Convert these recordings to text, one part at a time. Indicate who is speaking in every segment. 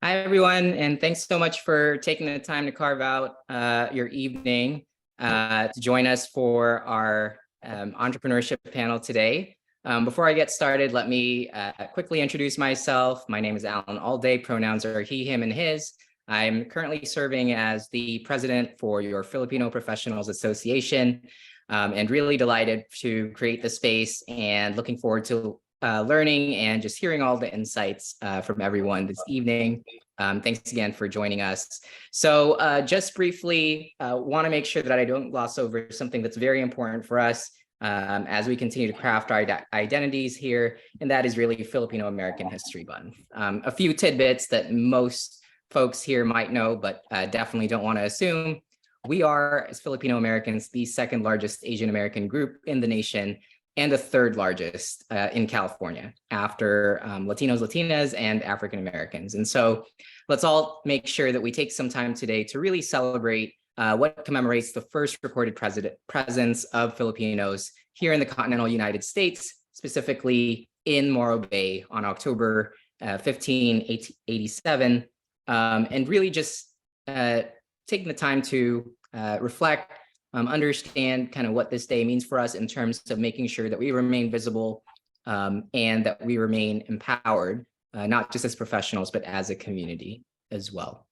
Speaker 1: Hi, everyone, and thanks so much for taking the time to carve out your evening to join us for our entrepreneurship panel today. Before I get started, let me quickly introduce myself. My name is Alan Alday. Pronouns are he, him, and his. I'm currently serving as the president for your Filipino Professionals Association, and really delighted to create the space and looking forward to learning and just hearing all the insights from everyone this evening. Thanks again for joining us. So just briefly, want to make sure that I don't gloss over something that's very important for us as we continue to craft our identities here, and that is really Filipino American History Month. A few tidbits that most folks here might know, but definitely don't want to assume. We are, as Filipino Americans, the second largest Asian American group in the nation, and the third largest in California after Latinos, Latinas, and African Americans. And so let's all make sure that we take some time today to really celebrate what commemorates the first recorded presence of Filipinos here in the continental United States, specifically in Morro Bay on October 15, 1887, and really just taking the time to reflect, understand kind of what this day means for us in terms of making sure that we remain visible and that we remain empowered, not just as professionals, but as a community as well.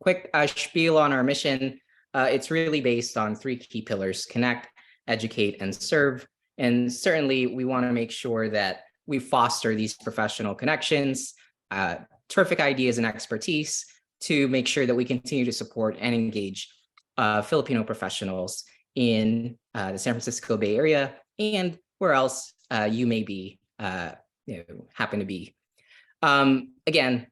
Speaker 1: Quick spiel on our mission. It's really based on three key pillars: connect, educate, and serve. And certainly we want to make sure that we foster these professional connections, terrific ideas and expertise to make sure that we continue to support and engage Filipino professionals in the San Francisco Bay Area and where else you may be, happen to be. Again,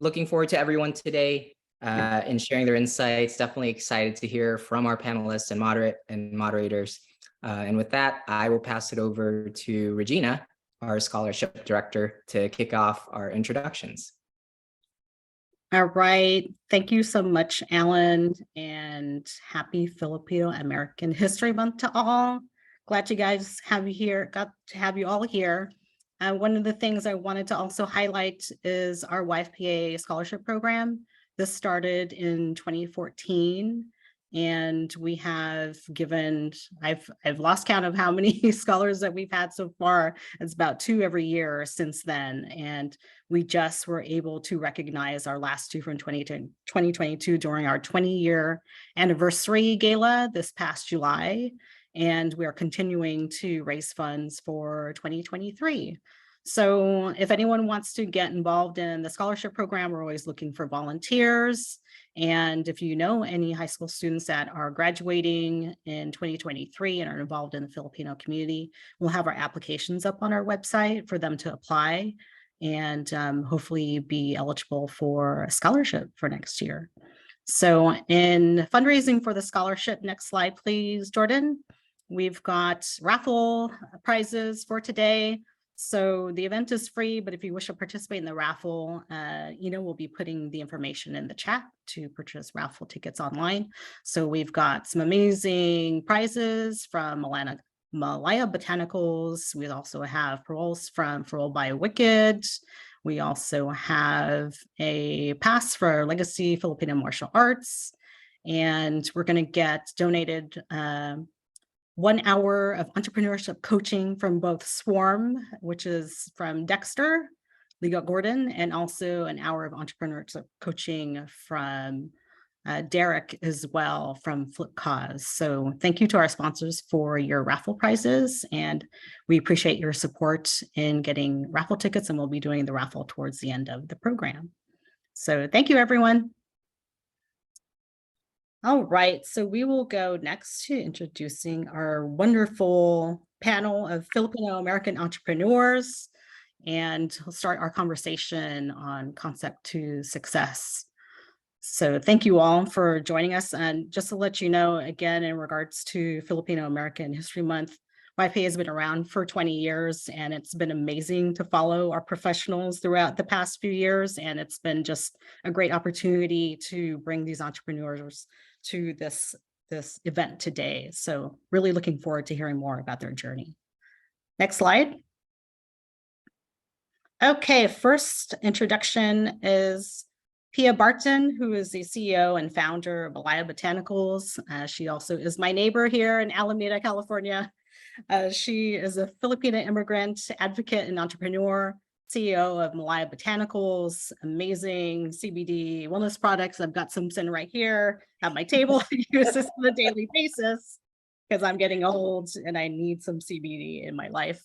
Speaker 1: looking forward to everyone today and sharing their insights. Definitely excited to hear from our panelists and moderators. And with that, I will pass it over to Regina, our scholarship director, to kick off our introductions.
Speaker 2: All right. Thank you so much, Alan, and happy Filipino American History Month to all. Glad you guys have you here, got to have you all here. One of the things I wanted to also highlight is our YFPA scholarship program. This started in 2014, and we have given, I've lost count of how many scholars that we've had so far. It's about 2 every year since then. And we just were able to recognize our last 2 from 2022 during our 20-year anniversary gala this past July. And we are continuing to raise funds for 2023. So if anyone wants to get involved in the scholarship program, we're always looking for volunteers. And if you know any high school students that are graduating in 2023 and are involved in the Filipino community, we'll have our applications up on our website for them to apply and hopefully be eligible for a scholarship for next year. So in fundraising for the scholarship, next slide, please, Jordan. We've got raffle prizes for today. So the event is free, but if you wish to participate in the raffle, we'll be putting the information in the chat to purchase raffle tickets online. So we've got some amazing prizes from Malaya Botanicals. We also have paroles from Parole by Wicked. We also have a pass for Legacy Filipino Martial Arts. And we're going to get donated 1 hour of entrepreneurship coaching from both Swarm, which is from Dexter, Liga Gordon, and also an hour of entrepreneurship coaching from Derek as well from Flip Cause. So thank you to our sponsors for your raffle prizes, and we appreciate your support in getting raffle tickets, and we'll be doing the raffle towards the end of the program. So thank you, everyone. All right, so we will go next to introducing our wonderful panel of Filipino American entrepreneurs, and we'll start our conversation on concept to success. So thank you all for joining us. And just to let you know, again, in regards to Filipino American History Month, YFPA has been around for 20 years, and it's been amazing to follow our professionals throughout the past few years. And it's been just a great opportunity to bring these entrepreneurs to this event today. So really looking forward to hearing more about their journey. Next slide. Okay, first introduction is Pia Barton, who is the CEO and founder of Malaya Botanicals. She also is my neighbor here in Alameda, California. She is a Filipino immigrant, advocate, and entrepreneur, CEO of Malaya Botanicals, amazing CBD wellness products. I've got some sitting right here at my table. I use this on a daily basis because I'm getting old and I need some CBD in my life.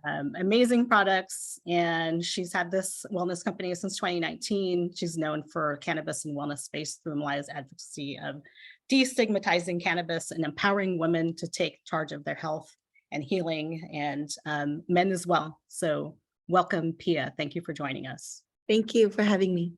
Speaker 2: Amazing products. And she's had this wellness company since 2019. She's known for cannabis and wellness space through Malaya's advocacy of destigmatizing cannabis and empowering women to take charge of their health and healing, and men as well. So welcome, Pia. Thank you for joining us.
Speaker 3: Thank you for having me.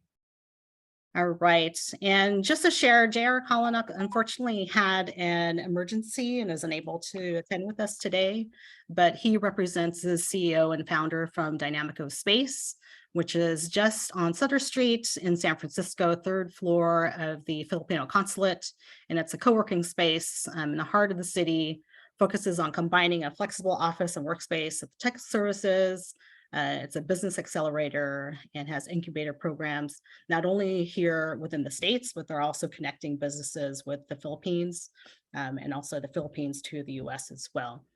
Speaker 2: All right. And just to share, J.R. Kollenuk unfortunately had an emergency and is unable to attend with us today, but he represents the CEO and founder from Dynamico Space, which is just on Sutter Street in San Francisco, third floor of the Filipino consulate. And it's a co-working space in the heart of the city, focuses on combining a flexible office and workspace with tech services. It's a business accelerator and has incubator programs, not only here within the States, but they're also connecting businesses with the Philippines and also the Philippines to the US as well.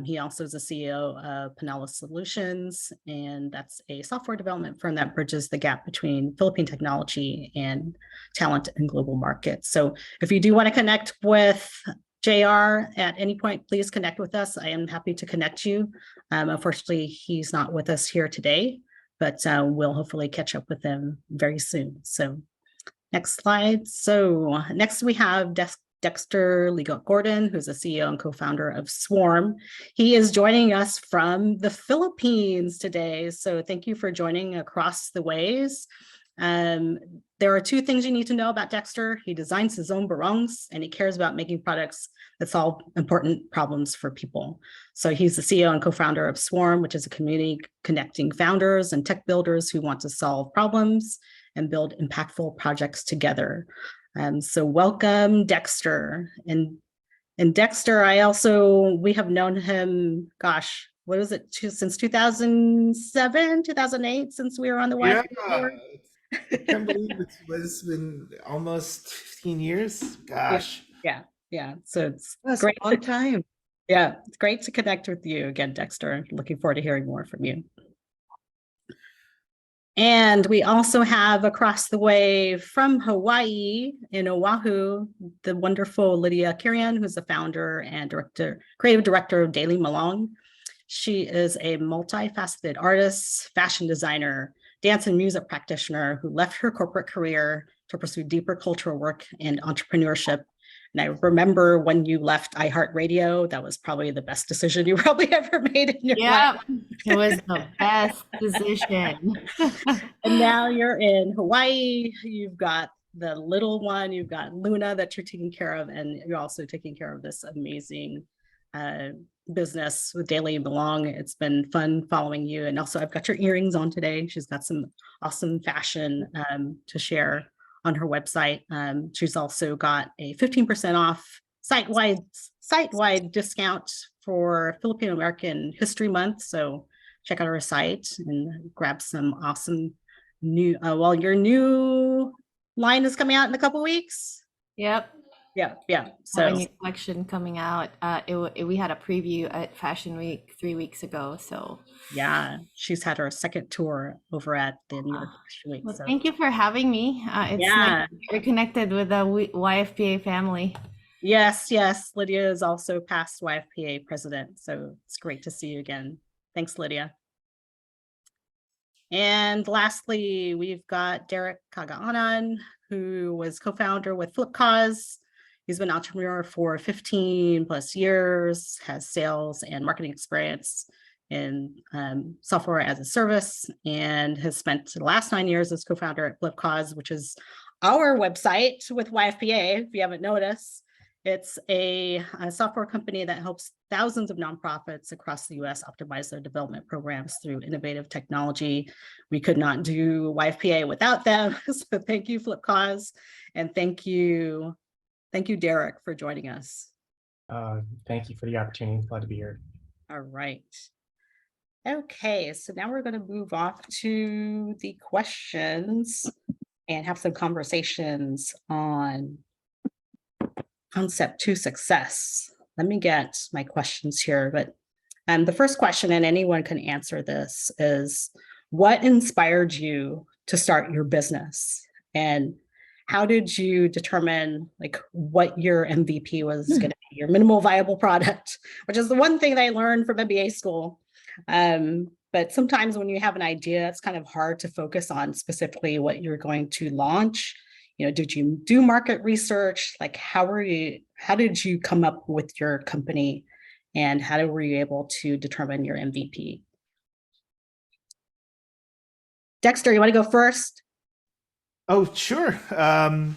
Speaker 2: He also is the CEO of Pinellas Solutions, and that's a software development firm that bridges the gap between Philippine technology and talent in global markets. So if you do want to connect with JR at any point, please connect with us. I am happy to connect you. Unfortunately, he's not with us here today, but we'll hopefully catch up with him very soon. So next slide. So next we have Dexter Ligot-Gordon, who's the CEO and co-founder of Swarm. He is joining us from the Philippines today. So thank you for joining across the ways. There are two things you need to know about Dexter. He designs his own barongs and he cares about making products that solve important problems for people. So he's the CEO and co-founder of Swarm, which is a community connecting founders and tech builders who want to solve problems and build impactful projects together. So welcome, Dexter. And Dexter, we have known him, gosh, what was it, since 2007, 2008, since we were on the
Speaker 4: Yeah,
Speaker 2: board?
Speaker 4: I can't believe it's been almost 15 years. Gosh.
Speaker 2: Yeah. So it's
Speaker 3: That's
Speaker 2: great.
Speaker 3: a long time.
Speaker 2: Yeah, it's great to connect with you again, Dexter. Looking forward to hearing more from you. And we also have across the way from Hawaii in Oahu, the wonderful Lydia Kirian, who's the founder and creative director of Daily Malong. She is a multifaceted artist, fashion designer, dance and music practitioner who left her corporate career to pursue deeper cultural work and entrepreneurship. And I remember when you left iHeartRadio, that was probably the best decision you probably ever made in your life.
Speaker 5: It was the best decision.
Speaker 2: And now you're in Hawaii. You've got the little one, you've got Luna that you're taking care of, and you're also taking care of this amazing business with Daily Malong. It's been fun following you. And also I've got your earrings on today. She's got some awesome fashion to share on her website. She's also got a 15% off site-wide discount for Filipino American History Month. So check out her site and grab some awesome new, your new line is coming out in a couple weeks.
Speaker 5: Yep.
Speaker 2: Yeah.
Speaker 5: So a
Speaker 2: So
Speaker 5: new collection coming out. We had a preview at Fashion Week 3 weeks ago. So
Speaker 2: yeah, she's had her second tour over at the New York Fashion Week.
Speaker 5: well,
Speaker 2: So
Speaker 5: thank you for having me. It's nice to be reconnected with the YFPA family.
Speaker 2: yes, Lydia is also past YFPA president. So it's great to see you again. Thanks, Lydia. And lastly, we've got Derek Kagaanan, who was co-founder with Flipcause. He's been an entrepreneur for 15 plus years, has sales and marketing experience in software as a service, and has spent the last 9 years as co-founder at Flipcause, which is our website with YFPA, if you haven't noticed. It's a software company that helps thousands of nonprofits across the US optimize their development programs through innovative technology. We could not do YFPA without them. So thank you, Flipcause. And thank you, Derek, for joining us.
Speaker 6: Thank you for the opportunity. Glad to be here.
Speaker 2: All right. Okay, so now we're going to move off to the questions. and have some conversations on concept to success. Let me get my questions here, but the first question, and anyone can answer this, is what inspired you to start your business? And how did you determine like what your MVP was going to be, your minimal viable product, which is the one thing that I learned from MBA school. But sometimes when you have an idea, it's kind of hard to focus on specifically what you're going to launch. Did you do market research? Like, how did you come up with your company, and how were you able to determine your MVP? Dexter, you want to go first?
Speaker 4: Oh, sure. I've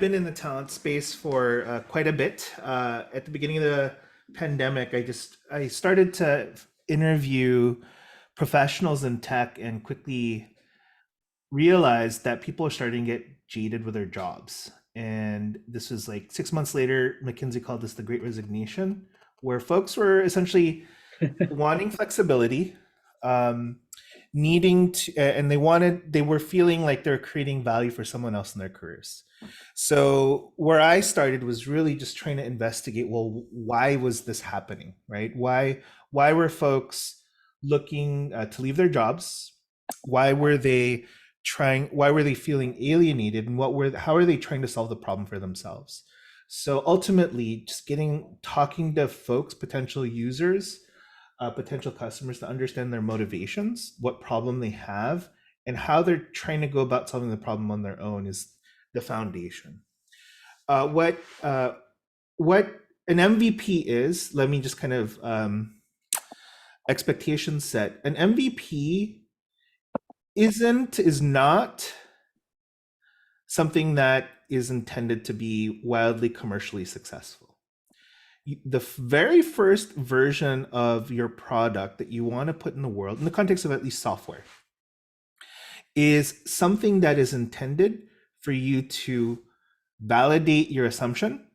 Speaker 4: been in the talent space for quite a bit. At the beginning of the pandemic, I started to interview professionals in tech and quickly realized that people are starting to get jaded with their jobs. And this was like 6 months later, McKinsey called this the Great Resignation, where folks were essentially wanting flexibility, needing to, and they were feeling like they're creating value for someone else in their careers. So where I started was really just trying to investigate, well, why was this happening, right? Why were folks looking to leave their jobs? Why were they feeling alienated, and how are they trying to solve the problem for themselves? So ultimately, just talking to folks, potential users, potential customers, to understand their motivations, what problem they have, and how they're trying to go about solving the problem on their own is the foundation. What an MVP is, let me just kind of expectation set. An MVP is not something that is intended to be wildly commercially successful. The very first version of your product that you want to put in the world, in the context of at least software, is something that is intended for you to validate your assumption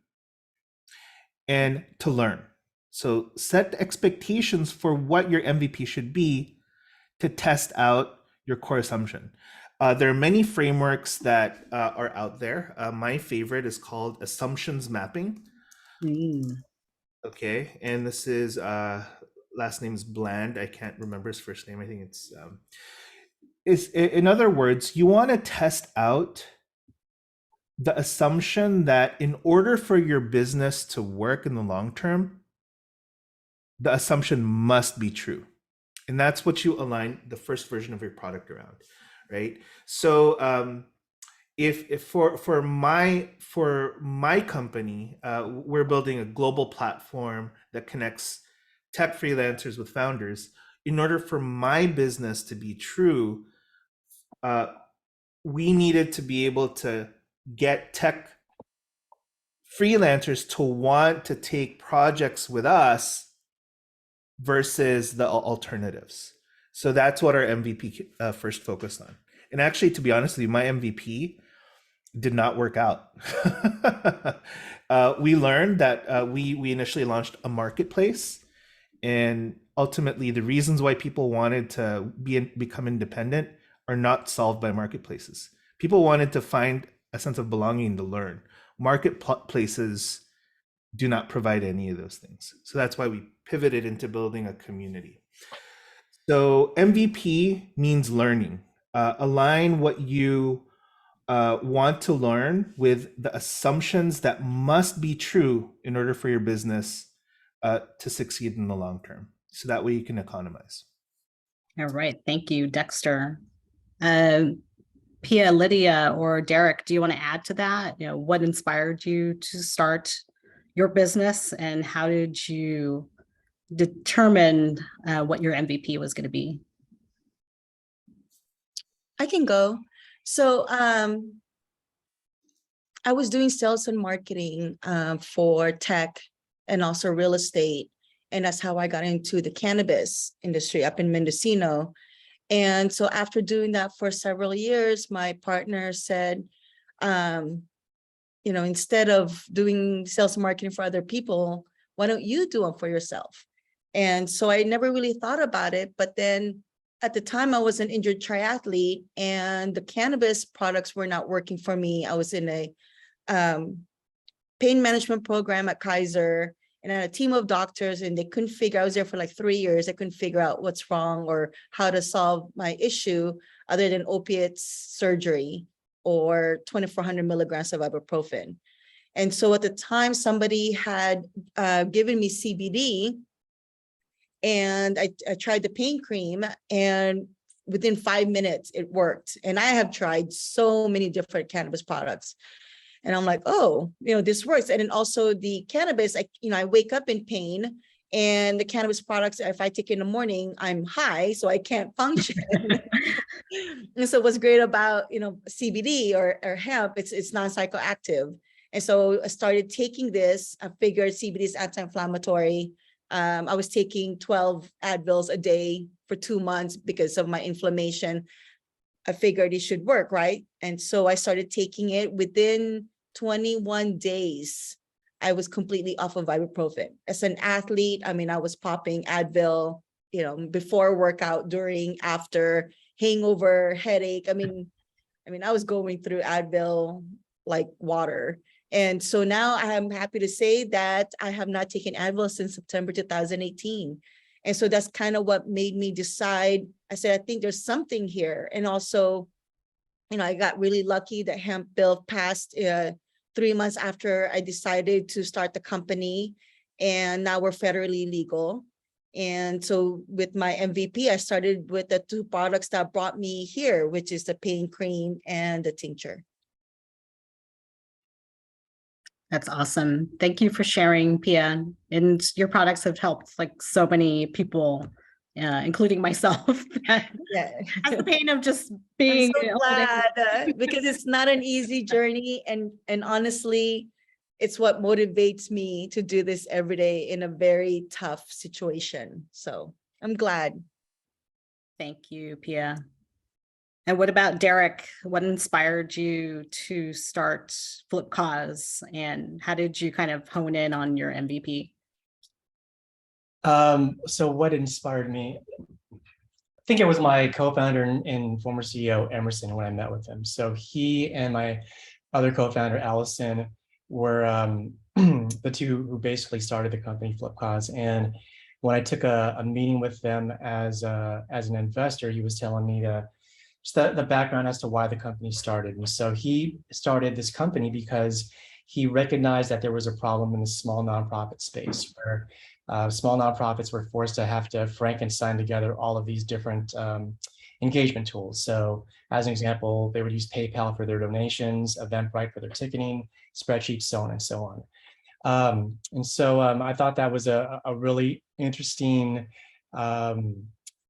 Speaker 4: and to learn. So set expectations for what your MVP should be to test out your core assumption. There are many frameworks that are out there. My favorite is called assumptions mapping. Okay, and this is last name's Bland. I can't remember his first name. I think it's in other words, you want to test out the assumption that in order for your business to work in the long term, the assumption must be true. And that's what you align the first version of your product around, right? So if for my company, we're building a global platform that connects tech freelancers with founders. In order for my business to be true, we needed to be able to get tech freelancers to want to take projects with us versus the alternatives. So that's what our MVP first focused on. And actually, to be honest with you, my MVP did not work out. We learned that we initially launched a marketplace, and ultimately the reasons why people wanted to become independent are not solved by marketplaces. People wanted to find a sense of belonging, to learn. Marketplaces do not provide any of those things. So that's why we pivoted into building a community. So MVP means learning. Align what you want to learn with the assumptions that must be true in order for your business to succeed in the long term. So that way you can economize.
Speaker 2: All right. Thank you, Dexter. Pia, Lydia, or Derek, do you want to add to that? What inspired you to start your business, and how did you determine what your MVP was going to be?
Speaker 3: I can go. So I was doing sales and marketing for tech and also real estate. And that's how I got into the cannabis industry up in Mendocino. And so after doing that for several years, my partner said, instead of doing sales and marketing for other people, why don't you do them for yourself? And so I never really thought about it. But then at the time I was an injured triathlete and the cannabis products were not working for me. I was in a pain management program at Kaiser and I had a team of doctors and they couldn't figure, I was there for like 3 years. I couldn't figure out what's wrong or how to solve my issue other than opiates, surgery, or 2,400 milligrams of ibuprofen. And so at the time, somebody had given me CBD and I tried the pain cream and within 5 minutes it worked. And I have tried so many different cannabis products. And I'm like, oh, this works. And then also the cannabis, I wake up in pain and the cannabis products, if I take in the morning, I'm high, so I can't function. And so what's great about, CBD or hemp, it's non-psychoactive. And so I started taking this. I figured CBD is anti-inflammatory. I was taking 12 Advils a day for 2 months because of my inflammation. I figured it should work, right? And so I started taking it. Within 21 days, I was completely off of ibuprofen. As an athlete, I was popping Advil, before workout, during, after, hangover, headache. I was going through Advil like water. And so now I am happy to say that I have not taken Advil since September 2018. And so that's kind of what made me decide. I said, I think there's something here. And also, I got really lucky that hemp bill passed 3 months after I decided to start the company. And now we're federally legal. And so with my MVP, I started with the 2 products that brought me here, which is the pain cream and the tincture.
Speaker 2: That's awesome. Thank you for sharing, Pia. And your products have helped like so many people, including myself, that
Speaker 3: Yeah.
Speaker 2: has the pain of just being.
Speaker 3: I'm so glad because it's not an easy journey. And honestly, it's what motivates me to do this every day in a very tough situation. So I'm glad.
Speaker 2: Thank you, Pia. And what about Derek? What inspired you to start Flip Cause, and how did you kind of hone in on your MVP?
Speaker 6: So what inspired me? I think it was my co-founder and former CEO, Emerson, when I met with him. So he and my other co-founder, Allison, were the 2 who basically started the company Flip Cause. And when I took a meeting with them as an investor, he was telling me just the background as to why the company started. And so he started this company because he recognized that there was a problem in the small nonprofit space where small nonprofits were forced to have to Frankenstein together all of these different engagement tools. So as an example, they would use PayPal for their donations, Eventbrite for their ticketing, spreadsheets, so on and so on. And so I thought that was a really interesting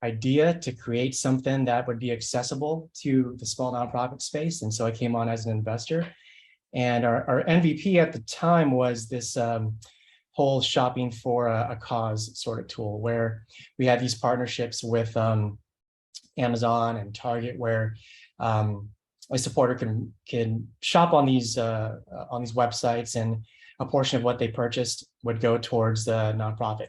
Speaker 6: idea to create something that would be accessible to the small nonprofit space. And so I came on as an investor. And our MVP at the time was this whole shopping for a cause sort of tool, where we had these partnerships with Amazon and Target, where a supporter can shop on these websites, and a portion of what they purchased would go towards the nonprofit.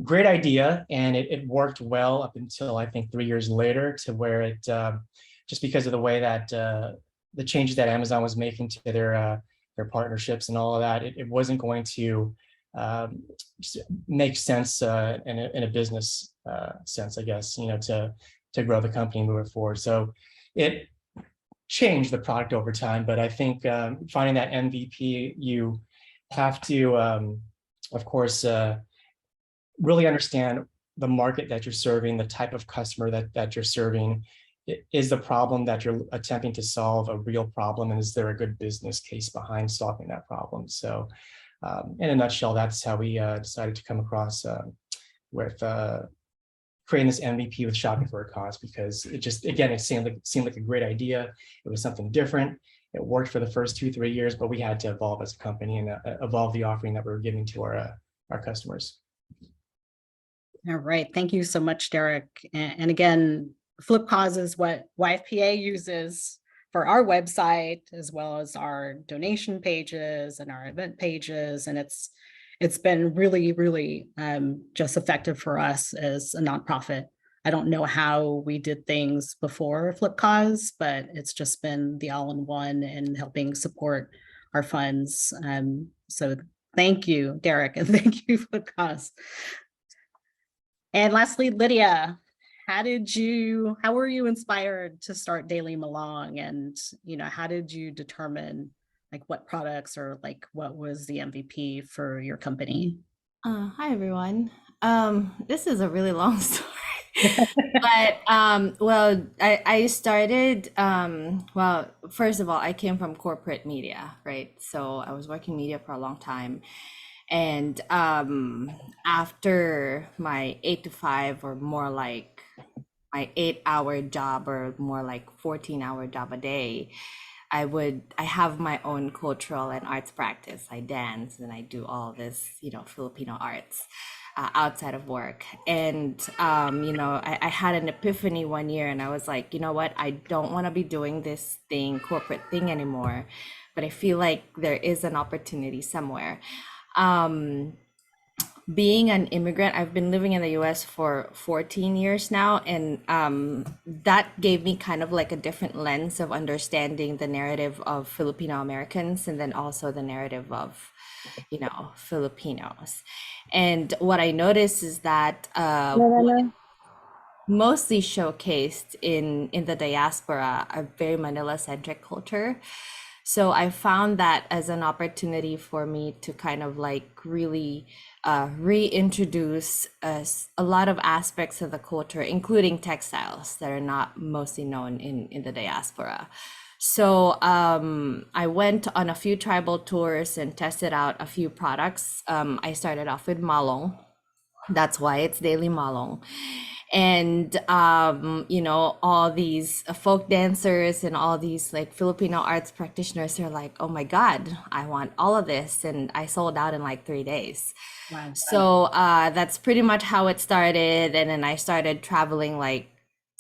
Speaker 6: Great idea, and it worked well up until I think 3 years later, to where it just because of the way that the changes that Amazon was making to their partnerships and all of that, it wasn't going to make sense in a business sense, I guess, to grow the company and move it forward. So it changed the product over time, but I think finding that MVP, you have to, of course, really understand the market that you're serving, the type of customer that you're serving. Is the problem that you're attempting to solve a real problem, and is there a good business case behind solving that problem? So in a nutshell, that's how we decided to come across with creating this MVP with Shopping for a Cause, because it just, again, it seemed like a great idea. It was something different. It worked for the first 2-3 years, but we had to evolve as a company and evolve the offering that we were giving to our customers.
Speaker 2: All right. Thank you so much, Derek. And again, Flip Cause is what YFPA uses for our website, as well as our donation pages and our event pages. And it's been really, really just effective for us as a nonprofit. I don't know how we did things before FlipCause, but it's just been the all-in-one and helping support our funds. So thank you, Derek, and thank you, FlipCause. And lastly, Lydia, how were you inspired to start Daily Malong? And, how did you determine like what products or like what was the MVP for your company?
Speaker 5: Hi everyone. This is a really long story. But well, I started well, first of all, I came from corporate media, right? So I was working media for a long time. And after my 8 to 5, or more like my 8 hour job, or more like 14-hour job a day, I have my own cultural and arts practice. I dance and I do all this, Filipino arts outside of work. And I had an epiphany one year, and I was like, you know what, I don't want to be doing this corporate thing anymore, but I feel like there is an opportunity somewhere. Being an immigrant, I've been living in the US for 14 years now, and that gave me kind of like a different lens of understanding the narrative of Filipino Americans, and then also the narrative of, Filipinos. And what I noticed is that mostly showcased in the diaspora, a very Manila-centric culture. So I found that as an opportunity for me to kind of like really reintroduce a lot of aspects of the culture, including textiles that are not mostly known in the diaspora. So I went on a few tribal tours and tested out a few products. I started off with Malong. That's why it's Daily Malong. And all these folk dancers and all these like Filipino arts practitioners are like, oh my God, I want all of this. And I sold out in like 3 days.
Speaker 2: Wow.
Speaker 5: So that's pretty much how it started. And then I started traveling like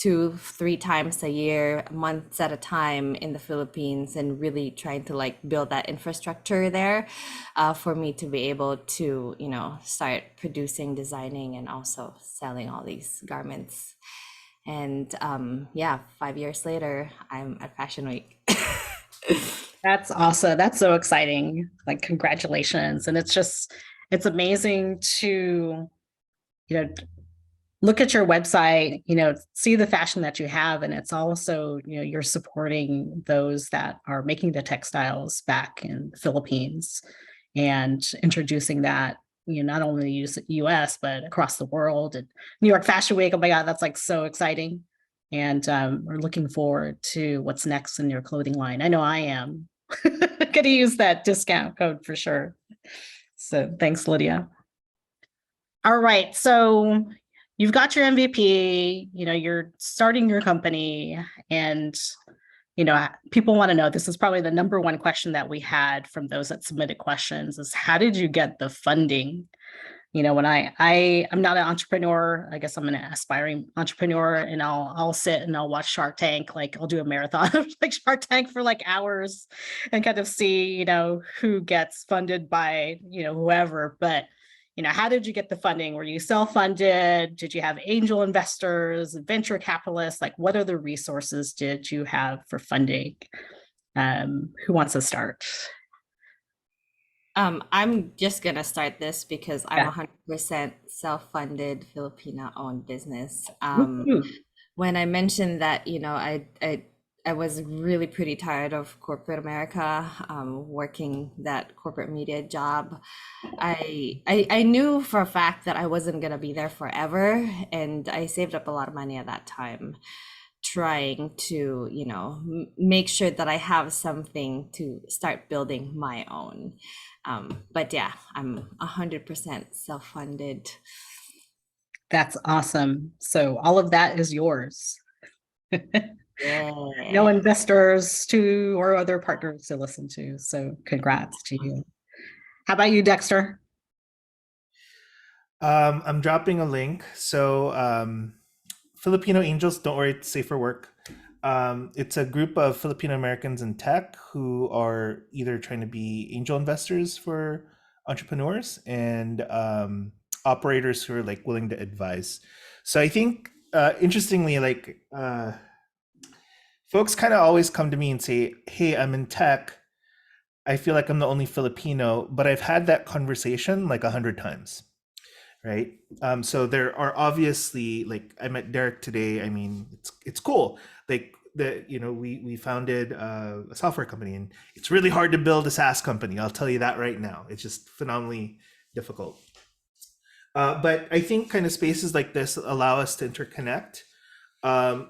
Speaker 5: 2-3 times a year, months at a time in the Philippines, and really trying to like build that infrastructure there for me to be able to, start producing, designing, and also selling all these garments. And 5 years later, I'm at Fashion Week.
Speaker 2: That's awesome. That's so exciting. Like, congratulations. And it's amazing to, look at your website, see the fashion that you have. And it's also, you're supporting those that are making the textiles back in the Philippines and introducing that, not only the US, but across the world. And New York Fashion Week, oh my God, that's like so exciting. And we're looking forward to what's next in your clothing line. I know I am. Going to use that discount code for sure. So thanks, Lydia. All right. So you've got your MVP, you're starting your company, and, people want to know, this is probably the number one question that we had from those that submitted questions, is how did you get the funding? When I'm not an entrepreneur, I guess I'm an aspiring entrepreneur, and I'll sit and I'll watch Shark Tank, like I'll do a marathon of like Shark Tank for like hours and kind of see, who gets funded by, whoever. But, how did you get the funding? Were you self-funded? Did you have angel investors, venture capitalists? Like, what other resources did you have for funding? Who wants to start?
Speaker 5: I'm just gonna start this because I'm
Speaker 2: Yeah.
Speaker 5: 100% self-funded, Filipino-owned business.
Speaker 2: Woo-hoo.
Speaker 5: When I mentioned that, I was really pretty tired of corporate America, working that corporate media job. I knew for a fact that I wasn't gonna be there forever, and I saved up a lot of money at that time, trying to, make sure that I have something to start building my own. But yeah, I'm 100% self-funded.
Speaker 2: That's awesome. So all of that is yours.
Speaker 5: Yeah.
Speaker 2: No investors or other partners to listen to. So congrats to you. How about you, Dexter?
Speaker 4: I'm dropping a link. So Filipino Angels, don't worry, it's safe for work. It's a group of Filipino Americans in tech who are either trying to be angel investors for entrepreneurs and operators who are like willing to advise. So I think interestingly, like folks kind of always come to me and say, "Hey, I'm in tech. I feel like I'm the only Filipino," but I've had that conversation like 100 times, right? So there are obviously, like, I met Derek today. I mean, it's cool. Like we founded a software company, and it's really hard to build a SaaS company. I'll tell you that right now. It's just phenomenally difficult. But I think kind of spaces like this allow us to interconnect.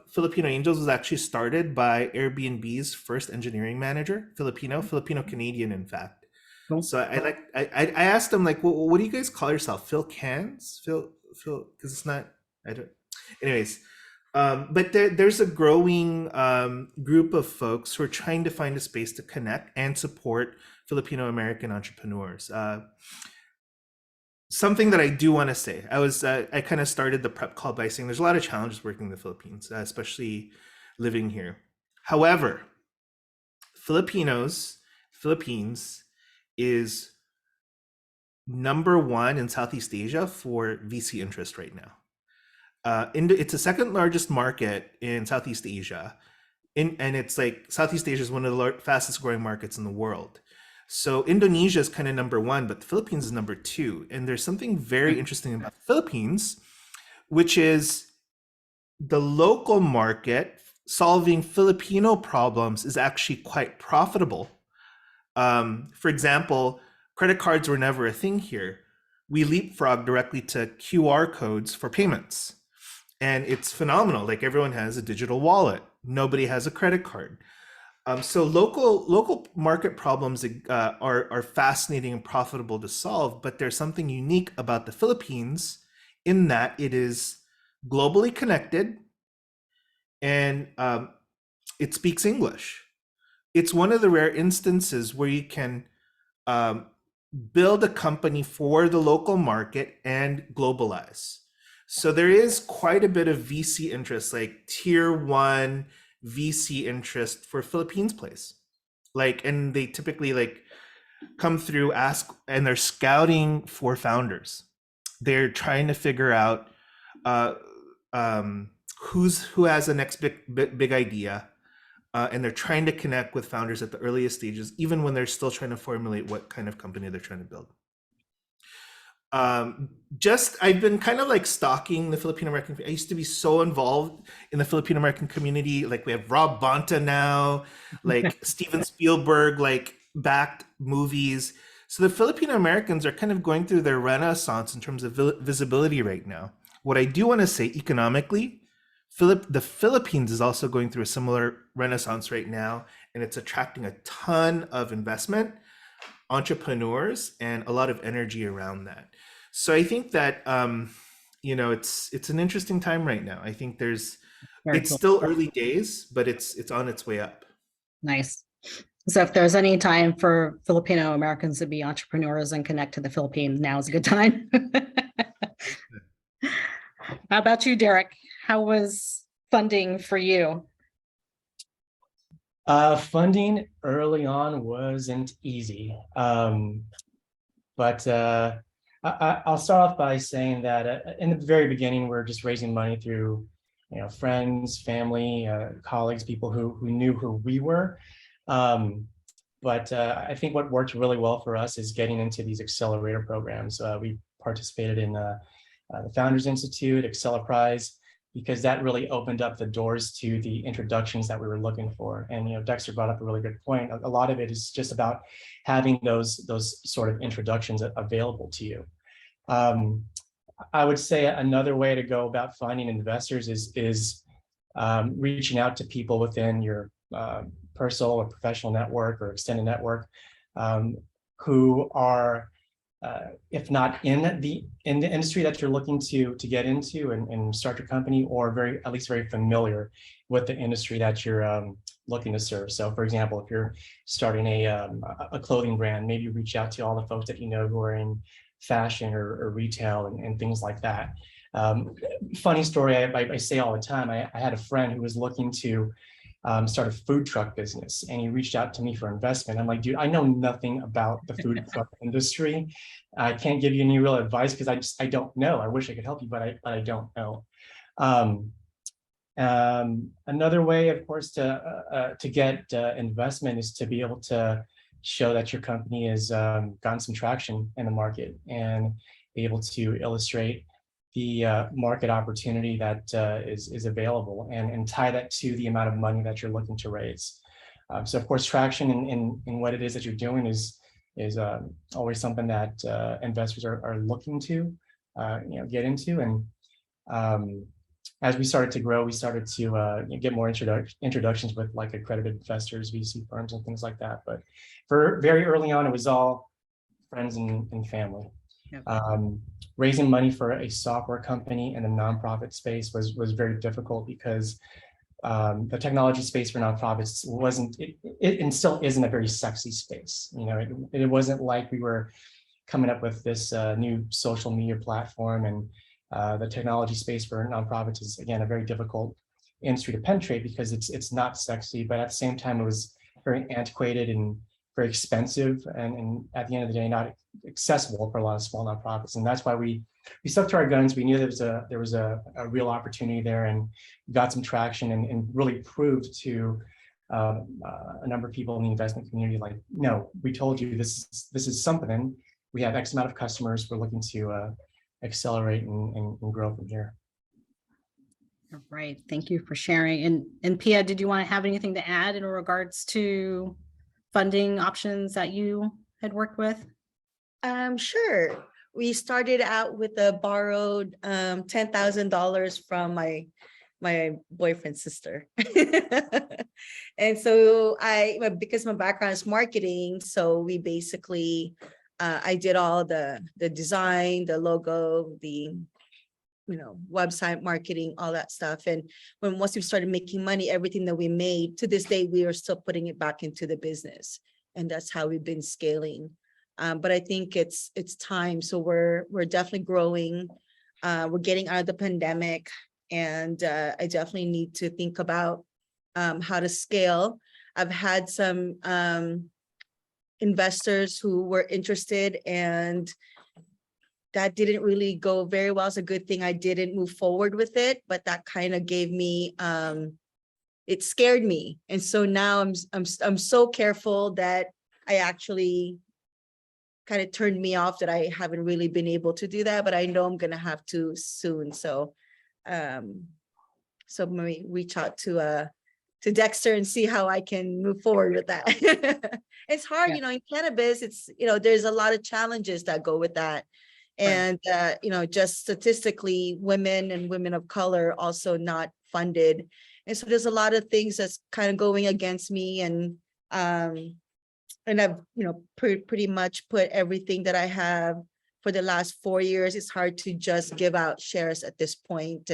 Speaker 4: Filipino Angels was actually started by Airbnb's first engineering manager, Filipino Canadian, in fact.
Speaker 2: Cool.
Speaker 4: So I asked them, like, well, what do you guys call yourself? Phil Cans? Phil, because it's not, I don't, anyways. But there's a growing group of folks who are trying to find a space to connect and support Filipino American entrepreneurs. Something that I do want to say, I kind of started the prep call by saying there's a lot of challenges working in the Philippines, especially living here. However, Philippines is #1 in Southeast Asia for VC interest right now. It's the second largest market in Southeast Asia, and it's like Southeast Asia is one of the fastest growing markets in the world. So Indonesia is kind of #1, but the Philippines is #2. And there's something very interesting about the Philippines, which is the local market solving Filipino problems is actually quite profitable. For example, credit cards were never a thing here. We leapfrog directly to QR codes for payments. And it's phenomenal. Like, everyone has a digital wallet. Nobody has a credit card. So local market problems are fascinating and profitable to solve, but there's something unique about the Philippines in that it is globally connected, and it speaks English. It's one of the rare instances where you can build a company for the local market and globalize. So there is quite a bit of VC interest, like tier 1 VC interest for Philippines place. Like, and they typically like come through, ask, and they're scouting for founders. They're trying to figure out who has the next big idea, and they're trying to connect with founders at the earliest stages, even when they're still trying to formulate what kind of company they're trying to build. I've been kind of like stalking the Filipino American. I used to be so involved in the Filipino American community. Like, we have Rob Bonta now, like Steven Spielberg, like backed movies. So the Filipino Americans are kind of going through their renaissance in terms of visibility right now. What I do want to say economically, the Philippines is also going through a similar renaissance right now, and it's attracting a ton of investment, entrepreneurs, and a lot of energy around that. So I think that it's an interesting time right now. I think it's
Speaker 2: cool.
Speaker 4: still early days, but it's on its way up.
Speaker 2: Nice. So if there's any time for Filipino Americans to be entrepreneurs and connect to the Philippines, now is a good time. How about you, Derek? How was funding for you?
Speaker 6: Funding early on wasn't easy, but I'll start off by saying that in the very beginning, we're just raising money through, friends, family, colleagues, people who knew who we were. But I think what worked really well for us is getting into these accelerator programs. We participated in the Founders Institute, Acceleprise, because that really opened up the doors to the introductions that we were looking for. And Dexter brought up a really good point. A lot of it is just about having those sort of introductions available to you. I would say another way to go about finding investors is reaching out to people within your personal or professional network or extended network who are if not in the industry that you're looking to get into and start your company, or at least very familiar with the industry that you're looking to serve. So, for example, if you're starting a clothing brand, maybe reach out to all the folks that you know who are in fashion or retail and things like that. Funny story, I say all the time. I had a friend who was looking to start a food truck business, and he reached out to me for investment. I'm like, dude, I know nothing about the food truck industry. I can't give you any real advice because I don't know. I wish I could help you, but I don't know. Um, Another way, of course, to get investment is to be able to show that your company has gotten some traction in the market and be able to illustrate the market opportunity that is available and tie that to the amount of money that you're looking to raise. So of course, traction in what it is that you're doing is always something that investors are looking to get into. And as we started to grow, we started to get more introductions with like accredited investors, VC firms, and things like that. But for very early on, it was all friends and family.
Speaker 2: Yep.
Speaker 6: Raising money for a software company in the nonprofit space was very difficult because the technology space for nonprofits wasn't, it and still isn't a very sexy space. It wasn't like we were coming up with this new social media platform, and the technology space for nonprofits is, again, a very difficult industry to penetrate because it's not sexy, but at the same time, it was very antiquated and very expensive, and at the end of the day, not accessible for a lot of small nonprofits. And that's why we stuck to our guns. We knew there was a real opportunity there, and got some traction, and really proved to a number of people in the investment community, like, no, we told you this is something. We have X amount of customers. We're looking to accelerate and grow from here.
Speaker 2: All right, thank you for sharing. And Pia, did you want to have anything to add in regards to funding options that you had worked with?
Speaker 3: Sure. We started out with a borrowed $10,000 from my boyfriend's sister. And so because my background is marketing, so we basically I did all the design, the logo, the website marketing, all that stuff. And once we started making money, everything that we made, to this day, we are still putting it back into the business. And that's how we've been scaling. But I think it's time. So we're definitely growing. We're getting out of the pandemic, and I definitely need to think about how to scale. I've had some investors who were interested, and that didn't really go very well. It's a good thing I didn't move forward with it, but that kind of gave me, it scared me. And so now I'm so careful that I actually kind of turned me off, that I haven't really been able to do that, but I know I'm going to have to soon. So, so maybe reach out to Dexter and see how I can move forward with that. It's hard,
Speaker 2: Yeah.
Speaker 3: In cannabis, it's, there's a lot of challenges that go with that. And, just statistically, women and women of color also not funded. And so there's a lot of things that's kind of going against me. And I've, pretty much put everything that I have for the last 4 years. It's hard to just give out shares at this point.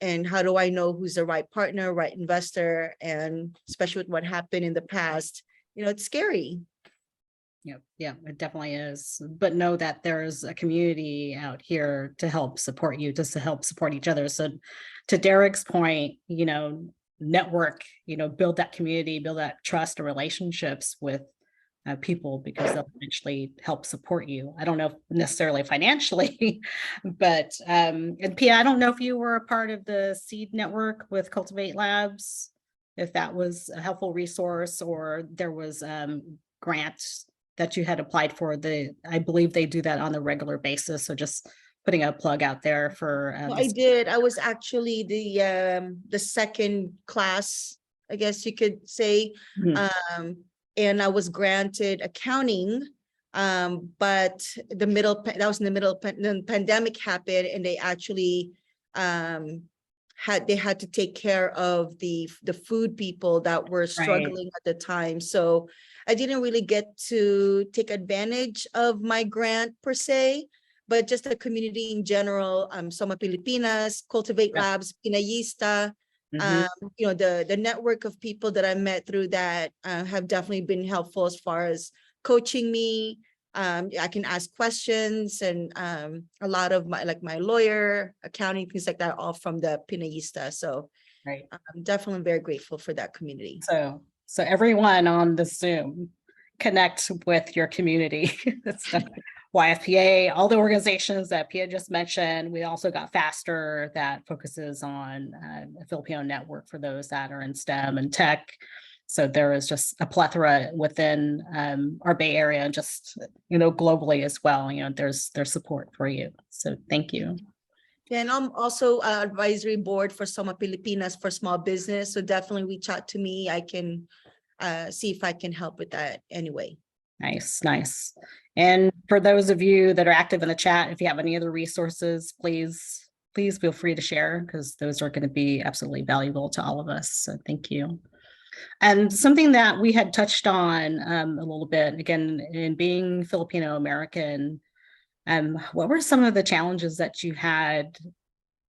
Speaker 3: And how do I know who's the right partner, right investor? And especially with what happened in the past, it's scary.
Speaker 2: Yeah, it definitely is. But know that there's a community out here to help support you, just to help support each other. So to Derek's point, network, build that community, build that trust and relationships with people, because they'll eventually help support you. I don't know if necessarily financially, but and Pia, I don't know if you were a part of the Seed Network with Cultivate Labs, if that was a helpful resource, or there was grants that you had applied for. I believe they do that on a regular basis. So just putting a plug out there for.
Speaker 3: Well, I did. I was actually the second class, I guess you could say.
Speaker 2: Mhm.
Speaker 3: And I was granted accounting, but that was in the middle of the pandemic happened, and they actually had to take care of the food people that were struggling at the time. So I didn't really get to take advantage of my grant per se, but just the community in general, Soma Pilipinas, Cultivate Labs, Pinayista,
Speaker 2: Mhm.
Speaker 3: The network of people that I met through that have definitely been helpful as far as coaching me. I can ask questions, and a lot of my lawyer, accounting, things like that, all from the Pinayista. So
Speaker 2: Right.
Speaker 3: I'm definitely very grateful for that community.
Speaker 2: So everyone on the Zoom, connect with your community. That's YFPA, all the organizations that Pia just mentioned. We also got Faster that focuses on a Filipino network for those that are in STEM and tech. So there is just a plethora within our Bay Area and just, globally as well. There's support for you. So thank you.
Speaker 3: And I'm also advisory board for Soma Pilipinas for small business. So definitely reach out to me. I can see if I can help with that anyway.
Speaker 2: Nice, nice. And for those of you that are active in the chat, if you have any other resources, please feel free to share, because those are going to be absolutely valuable to all of us. So thank you. And something that we had touched on a little bit, again, in being Filipino American, what were some of the challenges that you had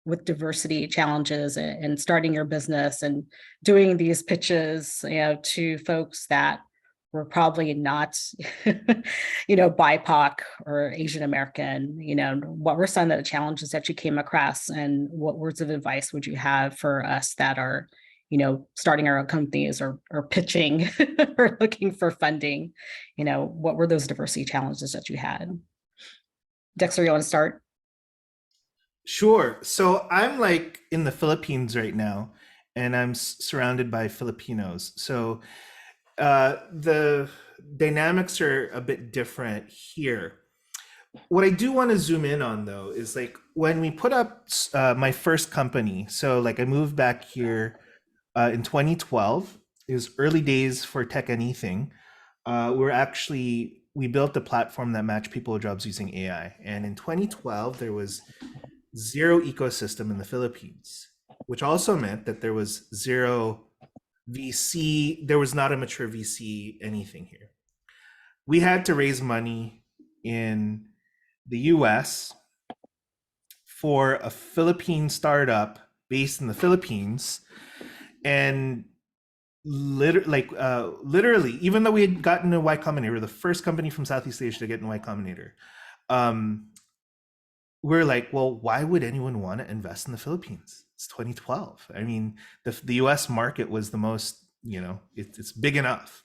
Speaker 2: with diversity challenges and starting your business and doing these pitches, to folks that were probably not, BIPOC or Asian American? What were some of the challenges that you came across, and what words of advice would you have for us that are, starting our own companies or pitching or looking for funding? What were those diversity challenges that you had? Dexter, you want to start?
Speaker 4: Sure. So I'm like in the Philippines right now, and I'm surrounded by Filipinos. So the dynamics are a bit different here. What I do want to zoom in on, though, is like when we put up my first company. So like I moved back here in 2012. It was early days for Tech Anything. We built a platform that matched people with jobs using AI. And in 2012, there was zero ecosystem in the Philippines, which also meant that there was zero VC. There was not a mature VC anything here. We had to raise money in the US for a Philippine startup based in the Philippines. And literally, even though we had gotten a Y Combinator, we were the first company from Southeast Asia to get in Y Combinator. We're like, well, why would anyone want to invest in the Philippines? It's 2012. I mean, the US market was the most, it's big enough.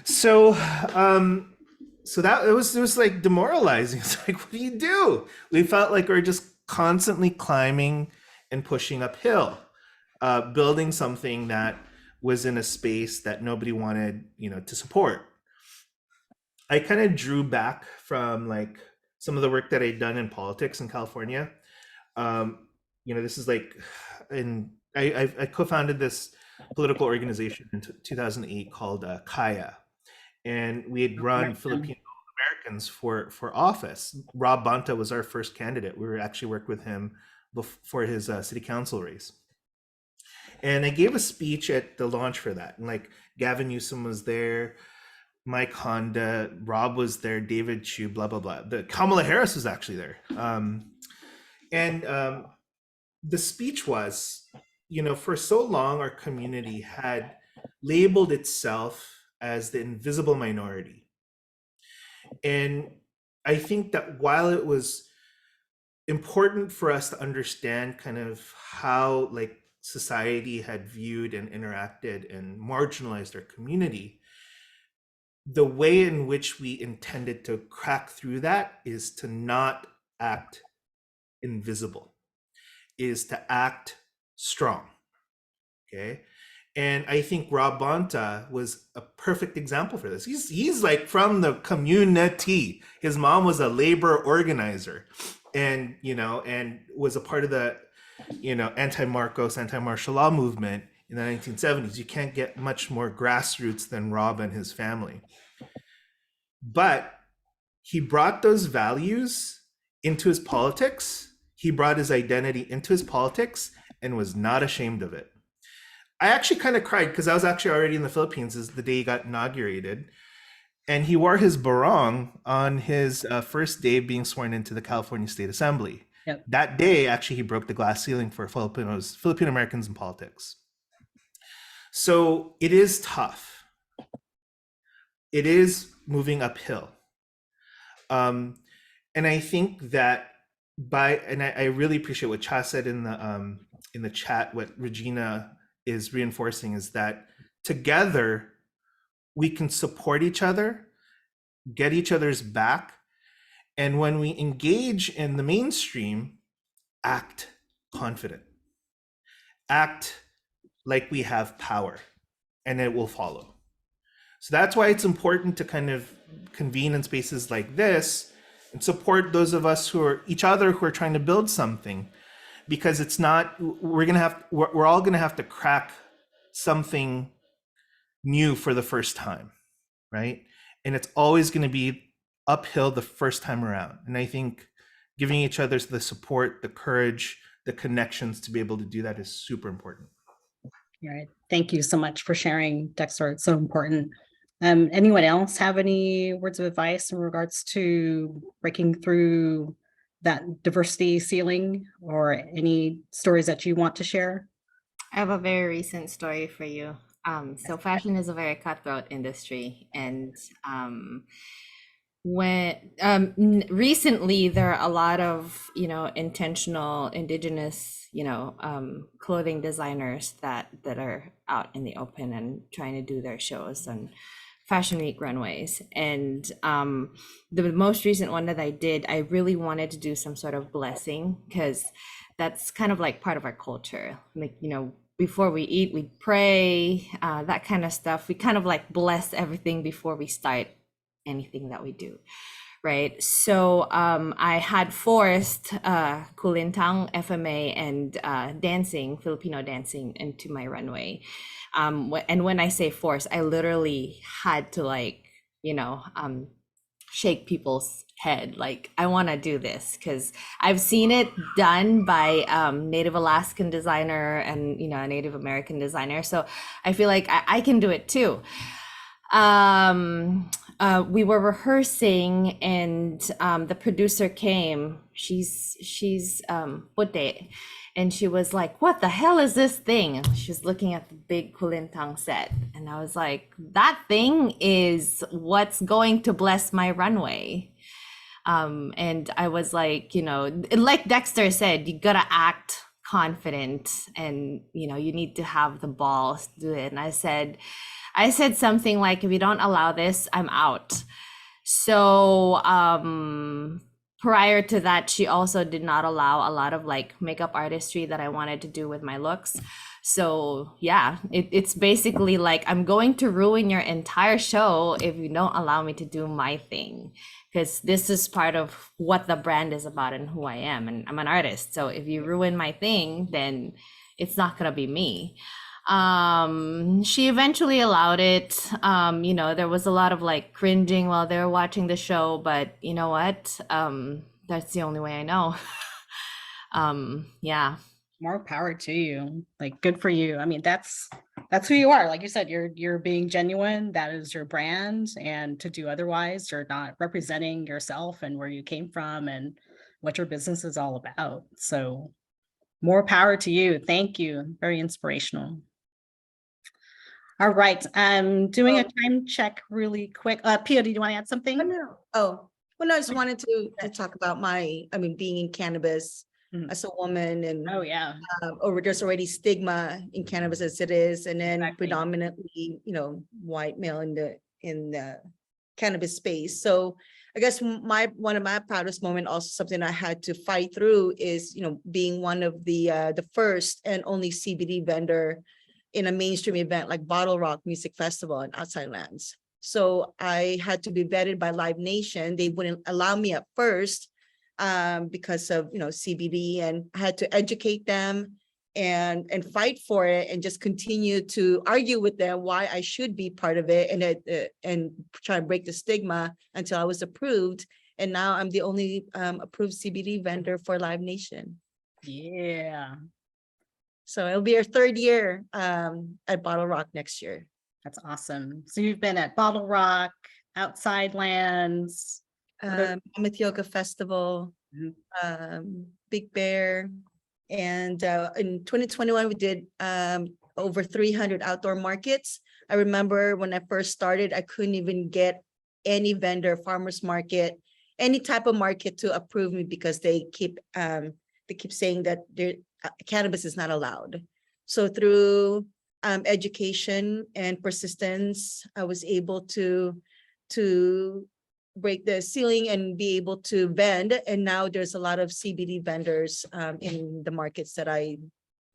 Speaker 4: So, that it was like demoralizing. It's like, what do you do? We felt like we're just constantly climbing and pushing uphill, building something that was in a space that nobody wanted, to support. I kind of drew back from like some of the work that I'd done in politics in California. This is like, I co-founded this political organization in 2008 called Kaya, and we had run Filipino Americans for office. Rob Bonta was our first candidate. We were actually worked with him for his city council race. And I gave a speech at the launch for that. And like Gavin Newsom was there, Mike Honda, Rob was there, David Chu, blah, blah, blah. Kamala Harris was actually there. The speech was, for so long, our community had labeled itself as the invisible minority. And I think that while it was important for us to understand kind of how like society had viewed and interacted and marginalized our community, the way in which we intended to crack through that is to not act invisible, is to act strong. Okay. And I think Rob Bonta was a perfect example for this. He's like from the community. His mom was a labor organizer and, and was a part of the, anti-Marcos, anti-martial law movement in the 1970s. You can't get much more grassroots than Rob and his family. But he brought those values into his politics. He brought his identity into his politics and was not ashamed of it. I actually kind of cried because I was actually already in the Philippines as the day he got inaugurated. And he wore his barong on his first day of being sworn into the California State Assembly.
Speaker 2: Yep.
Speaker 4: That day, actually, he broke the glass ceiling for Filipino Americans in politics. So it is tough. It is moving uphill. And I think that I really appreciate what Cha said in the chat. What Regina is reinforcing is that together we can support each other, get each other's back, And when we engage in the mainstream, act confident, act like we have power, and it will follow. So that's why it's important to kind of convene in spaces like this and support those of us who are each other who are trying to build something, because it's not, we're all going to have to crack something new for the first time, right? And it's always going to be uphill the first time around. And I think giving each other the support, the courage, the connections to be able to do that is super important.
Speaker 2: All right. Thank you so much for sharing, Dexter. It's so important. Anyone else have any words of advice in regards to breaking through that diversity ceiling, or any stories that you want to share?
Speaker 5: I have a very recent story for you. So fashion is a very cutthroat industry, and recently there are a lot of intentional indigenous clothing designers that are out in the open and trying to do their shows on Fashion Week runways. And the most recent one that I did, I really wanted to do some sort of blessing, because that's kind of like part of our culture. Like, before we eat, we pray, that kind of stuff. We kind of like bless everything before we start anything that we do, right? So I had forced Kulintang, FMA, and dancing, Filipino dancing, into my runway. And when I say force, I literally had to shake people's head. Like, I want to do this because I've seen it done by Native Alaskan designer and a Native American designer. So I feel like I can do it too. We were rehearsing, and the producer came. She's Putte, and she was like, "What the hell is this thing?" She was looking at the big Kulintang set, and I was like, "That thing is what's going to bless my runway." And I was like, like Dexter said, you gotta act confident, and you need to have the balls to do it. And I said something like, if you don't allow this, I'm out. So prior to that, she also did not allow a lot of makeup artistry that I wanted to do with my looks. So yeah, it's basically like, I'm going to ruin your entire show if you don't allow me to do my thing, because this is part of what the brand is about and who I am, and I'm an artist. So if you ruin my thing, then it's not gonna be me. She eventually allowed it. There was a lot of cringing while they were watching the show, but you know what? That's the only way I know. Yeah.
Speaker 2: More power to you. Good for you. I mean, that's who you are. Like you said, you're being genuine. That is your brand. And to do otherwise, you're not representing yourself and where you came from and what your business is all about. So more power to you. Thank you. Very inspirational. All right. I'm doing a time check really quick. Pia, do you want to add something?
Speaker 3: Oh, well, no, I just wanted to talk about being in cannabis as a woman, and
Speaker 2: Oh yeah.
Speaker 3: there's already stigma in cannabis as it is, and then
Speaker 2: Exactly.
Speaker 3: predominantly, white male in the cannabis space. So I guess one of my proudest moment, also something I had to fight through, is being one of the first and only CBD vendor in a mainstream event like Bottle Rock Music Festival in Outside Lands. So I had to be vetted by Live Nation. They wouldn't allow me at first because of CBD, and I had to educate them and fight for it, and just continue to argue with them why I should be part of it, and try to break the stigma until I was approved. And now I'm the only approved CBD vendor for Live Nation.
Speaker 2: Yeah.
Speaker 3: So it'll be our third year at Bottle Rock next year.
Speaker 2: That's awesome. So you've been at Bottle Rock, Outside Lands,
Speaker 3: Mammoth Yoga Festival, Big Bear. And in 2021, we did over 300 outdoor markets. I remember when I first started, I couldn't even get any vendor, farmer's market, any type of market to approve me, because they keep saying that cannabis is not allowed. So through education and persistence, I was able to break the ceiling and be able to vend. And now there's a lot of CBD vendors in the markets that I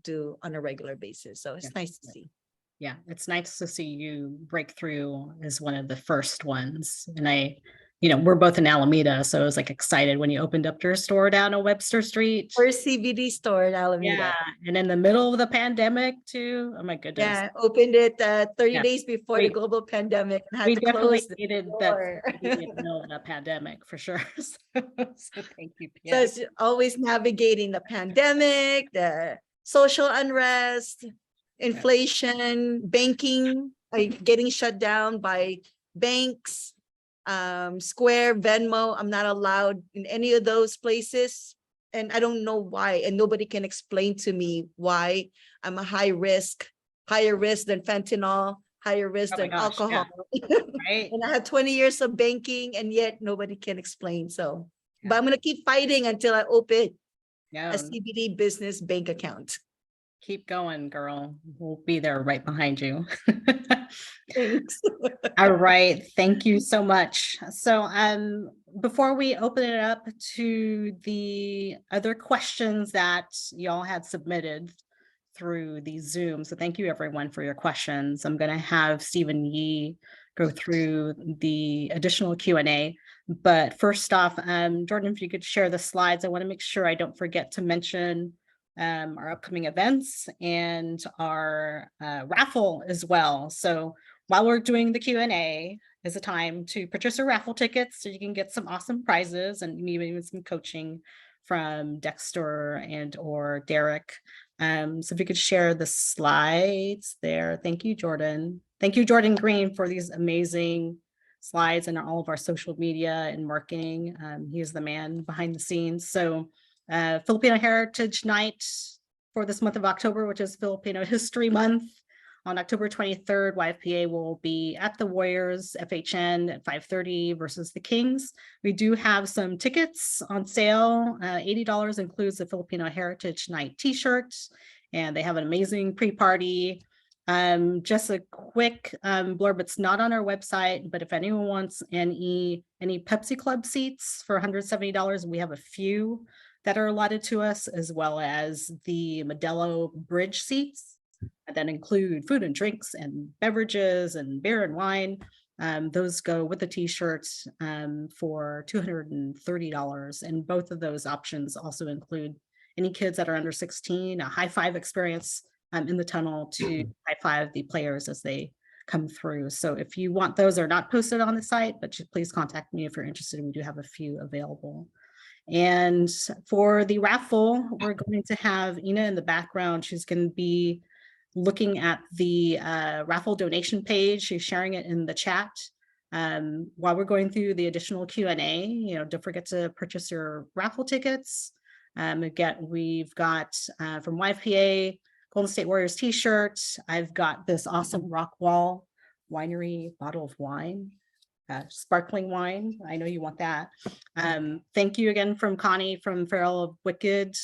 Speaker 3: do on a regular basis. So it's
Speaker 2: Yeah,
Speaker 3: nice to
Speaker 2: yeah.
Speaker 3: see.
Speaker 2: Yeah, it's nice to see you break through as one of the first ones. And I, we're both in Alameda, so I was like excited when you opened up your store down on Webster Street.
Speaker 3: First CBD store in
Speaker 2: Yeah,
Speaker 3: Alameda.
Speaker 2: and in the middle of the pandemic too. Oh my goodness.
Speaker 3: Yeah, opened it 30
Speaker 2: Yeah.
Speaker 3: days before the
Speaker 2: We-
Speaker 3: global pandemic and had
Speaker 2: We
Speaker 3: to
Speaker 2: definitely
Speaker 3: close the
Speaker 2: needed that
Speaker 3: door.
Speaker 2: in the middle of the pandemic for sure. So thank you.
Speaker 3: So
Speaker 2: Yeah.
Speaker 3: it's always navigating the pandemic, the social unrest, inflation, banking, like getting shut down by banks, Square, Venmo. I'm not allowed in any of those places. And I don't know why. And nobody can explain to me why I'm a higher risk than fentanyl, higher risk
Speaker 2: Oh my
Speaker 3: than
Speaker 2: gosh, yeah.
Speaker 3: alcohol.
Speaker 2: Right.
Speaker 3: And I have 20 years of banking and yet nobody can explain. So, but
Speaker 2: Yeah.
Speaker 3: I'm going to keep fighting until I open
Speaker 2: Yeah.
Speaker 3: a CBD business bank account.
Speaker 2: Keep going, girl. We'll be there right behind you.
Speaker 3: Thanks.
Speaker 2: All right, thank you so much. So before we open it up to the other questions that y'all had submitted through the Zoom, so thank you everyone for your questions. I'm going to have Stephen Yee go through the additional Q&A. But first off, Jordan, if you could share the slides, I want to make sure I don't forget to mention our upcoming events and our raffle as well. So while we're doing the Q&A is a time to purchase your raffle tickets so you can get some awesome prizes and even some coaching from Dexter and or Derek. So if you could share the slides there. Thank you, Jordan. Thank you, Jordan Green, for these amazing slides and all of our social media and marketing. He is the man behind the scenes. So Filipino Heritage Night for this month of October, which is Filipino History Month. On October 23rd, YFPA will be at the Warriors FHN at 5:30 versus the Kings. We do have some tickets on sale. $80 includes the Filipino Heritage Night t-shirt, and they have an amazing pre-party. Just a quick blurb, it's not on our website, but if anyone wants any Pepsi Club seats for $170, we have a few that are allotted to us, as well as the Modelo Bridge seats that include food and drinks and beverages and beer and wine. Those go with the t-shirts for $230. And both of those options also include any kids that are under 16, a high five experience in the tunnel to high five the players as they come through. So if you want those, are not posted on the site, but please contact me if you're interested. We do have a few available. And for the raffle, we're going to have Ina in the background. She's going to be looking at the raffle donation page. She's sharing it in the chat. While we're going through the additional Q&A, don't forget to purchase your raffle tickets. Again, we've got from YFPA, Golden State Warriors t-shirt. I've got this awesome Rockwall Winery bottle of wine. Sparkling wine. I know you want that. Thank you again from Connie from Feral of Wicked.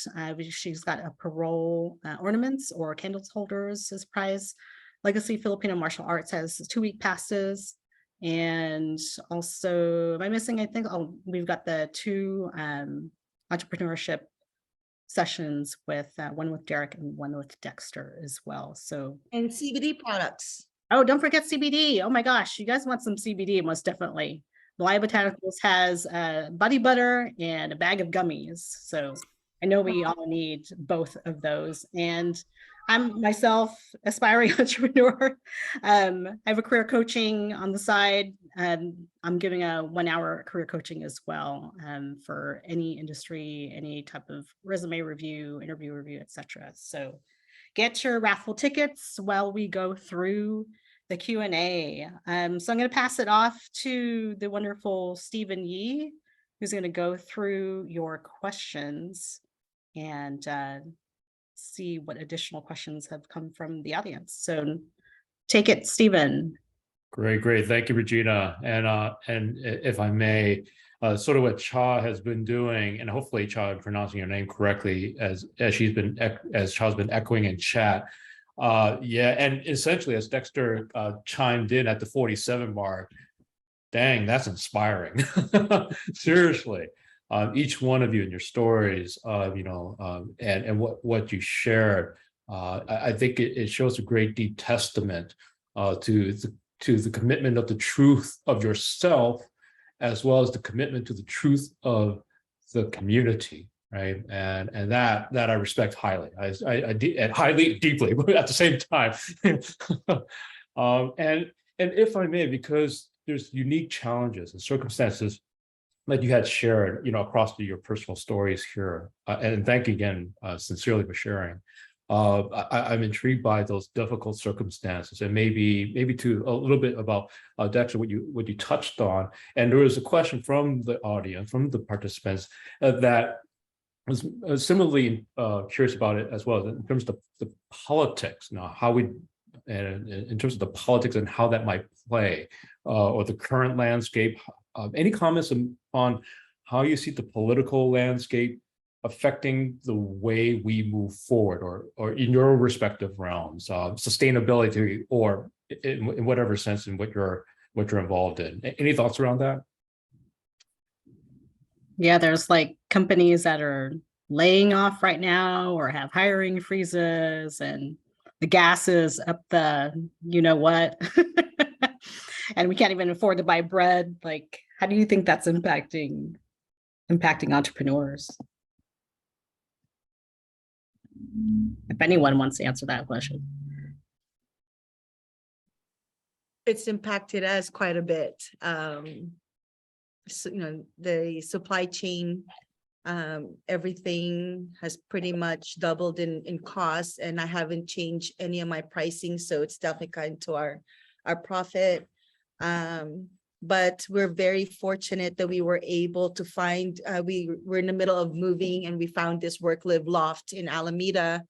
Speaker 2: She's got a parole ornaments or candles holders as prize. Legacy Filipino Martial Arts has 2-week passes. And also, am I missing? I think we've got the 2 entrepreneurship sessions with one with Derek and one with Dexter as well. So
Speaker 3: And CBD products.
Speaker 2: oh, don't forget CBD. Oh my gosh, you guys want some CBD, most definitely. Malaya Botanicals has body butter and a bag of gummies. So I know we all need both of those. And I'm myself aspiring entrepreneur. I have a career coaching on the side. I'm giving a 1-hour career coaching as well for any industry, any type of resume review, interview review, etc. So get your raffle tickets while we go through the Q&A. So I'm going to pass it off to the wonderful Stephen Yee, who's going to go through your questions and see what additional questions have come from the audience. So take it, Stephen.
Speaker 7: Great. Thank you, Regina. And if I may, sort of what Cha has been doing, and hopefully Cha, I'm pronouncing your name correctly, as Cha's been echoing in chat. And essentially, as Dexter chimed in at the 47 mark, dang, that's inspiring. Seriously. Each one of you and your stories, and what you shared, I think it shows a great deep testament to the commitment of the truth of yourself, as well as the commitment to the truth of the community, right? And that I respect highly. And highly, deeply, but at the same time. And if I may, because there's unique challenges and circumstances that you had shared, across your personal stories here, and thank you again, sincerely for sharing. I'm intrigued by those difficult circumstances, and maybe to a little bit about Dexter, what you touched on. And there was a question from the audience, from the participants, that was similarly curious about it as well, in terms of the politics, how we, and in terms of the politics and how that might play, or the current landscape. Any comments on how you see the political landscape affecting the way we move forward, or in your respective realms, sustainability, or in whatever sense in what you're involved in? Any thoughts around that?
Speaker 2: Yeah, there's like companies that are laying off right now or have hiring freezes, and the gas is up the what. And we can't even afford to buy bread. Like, how do you think that's impacting entrepreneurs? If anyone wants to answer that question.
Speaker 3: It's impacted us quite a bit. So, the supply chain, everything has pretty much doubled in cost, and I haven't changed any of my pricing, so it's definitely gotten to our profit. But we're very fortunate that we were able to find, we were in the middle of moving, and we found this work live loft in Alameda.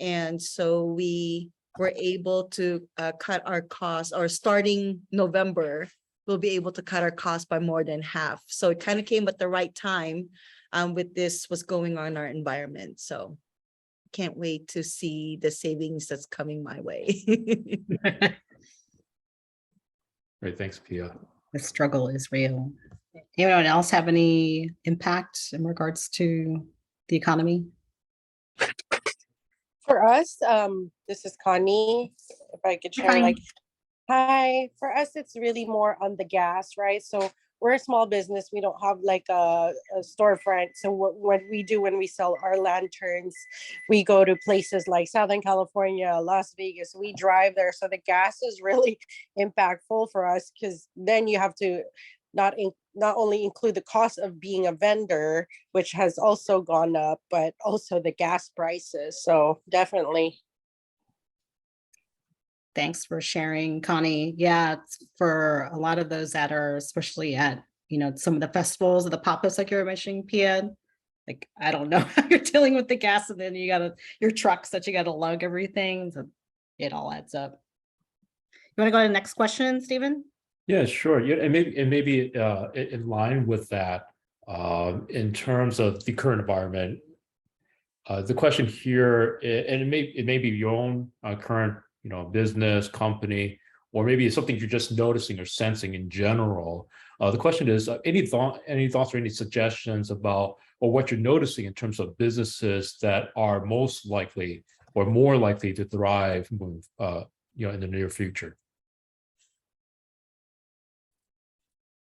Speaker 3: And so we were able to cut our costs, or starting November, we'll be able to cut our costs by more than half. So it kind of came at the right time with this, what's going on in our environment. So can't wait to see the savings that's coming my way.
Speaker 7: Great, thanks, Pia.
Speaker 2: The struggle is real. Anyone else have any impact in regards to the economy?
Speaker 8: For us, this is Connie. If I could share,
Speaker 2: Hi.
Speaker 8: Hi. For us, it's really more on the gas, right? So we're a small business. We don't have like a storefront. So what we do when we sell our lanterns, we go to places like Southern California, Las Vegas. We drive there. So the gas is really impactful for us, because then you have to not only include the cost of being a vendor, which has also gone up, but also the gas prices. So definitely.
Speaker 2: Thanks for sharing, Connie. Yeah, it's for a lot of those that are, especially at, some of the festivals or the pop-ups like you were mentioning, Pia, like, I don't know how you're dealing with the gas, and then you got your trucks that you got to lug everything. So it all adds up. You want to go to the next question, Stephen?
Speaker 7: Yeah, sure. Yeah, and maybe in line with that, in terms of the current environment, the question here, and it may be your own current, business, company, or maybe it's something you're just noticing or sensing in general. The question is, any thoughts or any suggestions about, or what you're noticing in terms of businesses that are most likely or more likely to thrive, in the near future?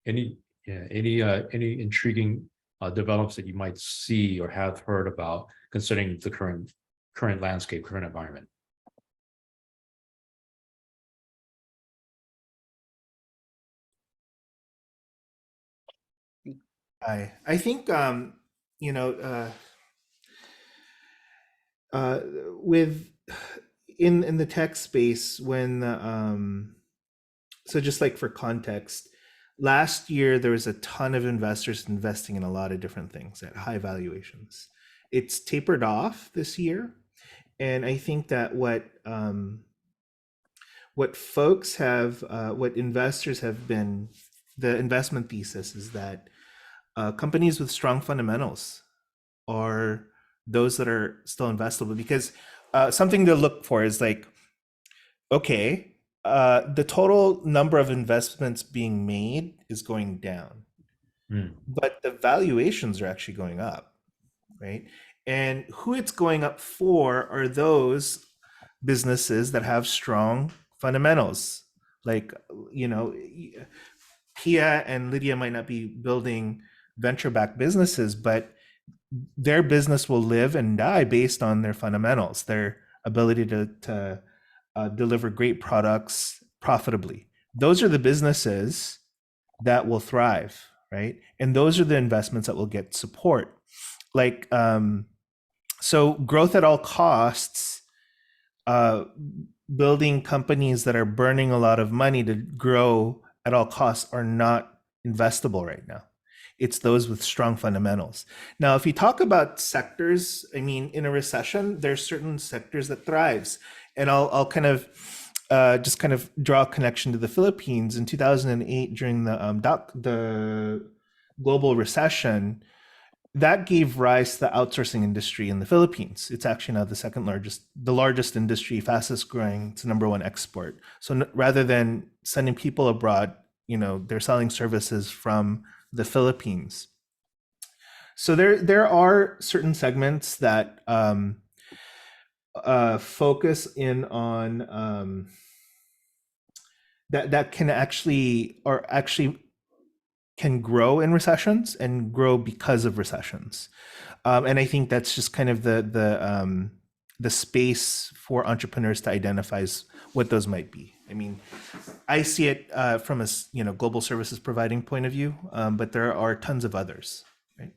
Speaker 7: Any intriguing developments that you might see or have heard about concerning the current landscape, current environment?
Speaker 4: I think with in the tech space, when so just like for context, last year there was a ton of investors investing in a lot of different things at high valuations. It's tapered off this year, and I think that what investors have been, the investment thesis is that companies with strong fundamentals are those that are still investable, because something to look for is like, okay, the total number of investments being made is going down,
Speaker 7: Hmm.
Speaker 4: but the valuations are actually going up, right? And who it's going up for are those businesses that have strong fundamentals. Like, Pia and Lydia might not be building venture-backed businesses, but their business will live and die based on their fundamentals, their ability to deliver great products profitably. Those are the businesses that will thrive, right? And those are the investments that will get support. Like, so growth at all costs, building companies that are burning a lot of money to grow at all costs are not investable right now. It's those with strong fundamentals. Now, if you talk about sectors, I mean, in a recession, there's certain sectors that thrives. And I'll kind of just kind of draw a connection to the Philippines. In 2008, during the global recession, that gave rise to the outsourcing industry in the Philippines. It's actually now the largest industry, fastest growing. It's the #1 export. So rather than sending people abroad, they're selling services from the Philippines. So there are certain segments that focus in on that can actually can grow in recessions and grow because of recessions. And I think that's just kind of the space for entrepreneurs to identify what those might be. I mean, I see it from a global services providing point of view, but there are tons of others. Right?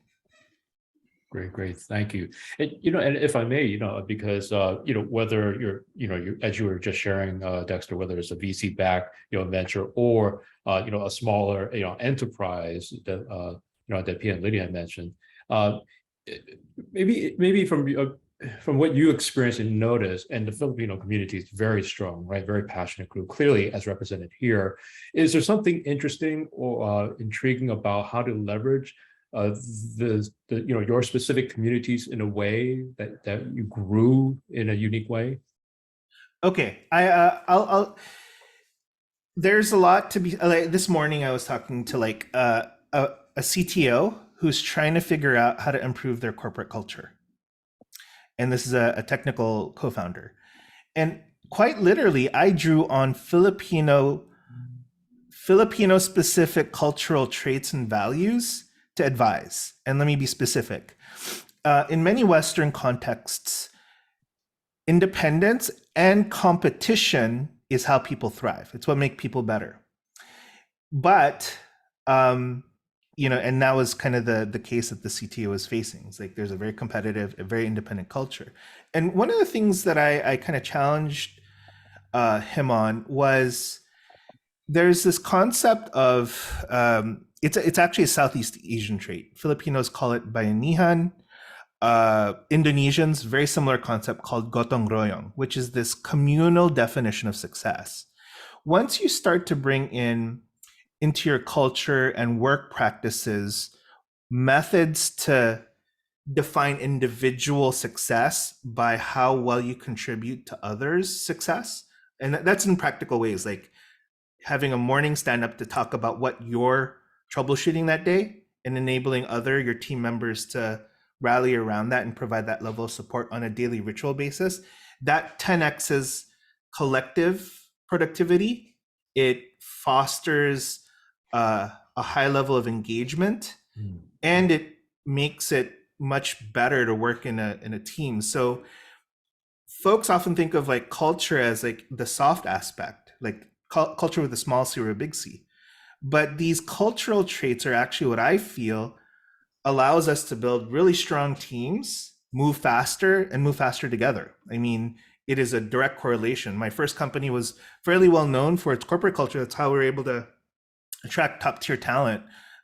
Speaker 7: Great, thank you. And and if I may, because whether you as you were just sharing, Dexter, whether it's a VC backed venture or a smaller enterprise that that Pia and Lydia mentioned, maybe from what you experience and notice, and the Filipino community is very strong, right? Very passionate group, clearly as represented here. Is there something interesting or intriguing about how to leverage your specific communities in a way that you grew in a unique way?
Speaker 4: Okay, I'll there's a lot to be like. This morning I was talking to a CTO who's trying to figure out how to improve their corporate culture. And this is a technical co-founder. And quite literally, I drew on Filipino specific cultural traits and values to advise. And let me be specific. In many Western contexts, independence and competition is how people thrive. It's what makes people better. But and that was kind of the case that the CTO was facing. It's like there's a very competitive, a very independent culture. And one of the things that I kind of challenged him on was there's this concept of it's actually a Southeast Asian trait. Filipinos call it bayanihan. Indonesians, very similar concept called gotong royong, which is this communal definition of success. Once you start to bring into your culture and work practices methods to define individual success by how well you contribute to others' success, and that's in practical ways, like having a morning stand-up to talk about what you're troubleshooting that day and enabling your team members to rally around that and provide that level of support on a daily ritual basis, that 10x's collective productivity. It fosters a high level of engagement, and it makes it much better to work in a team. So folks often think of like culture as like the soft aspect, like culture with a small c or a big C. But these cultural traits are actually what I feel allows us to build really strong teams, move faster together. I mean, it is a direct correlation. My first company was fairly well known for its corporate culture. That's how we were able to attract top tier talent,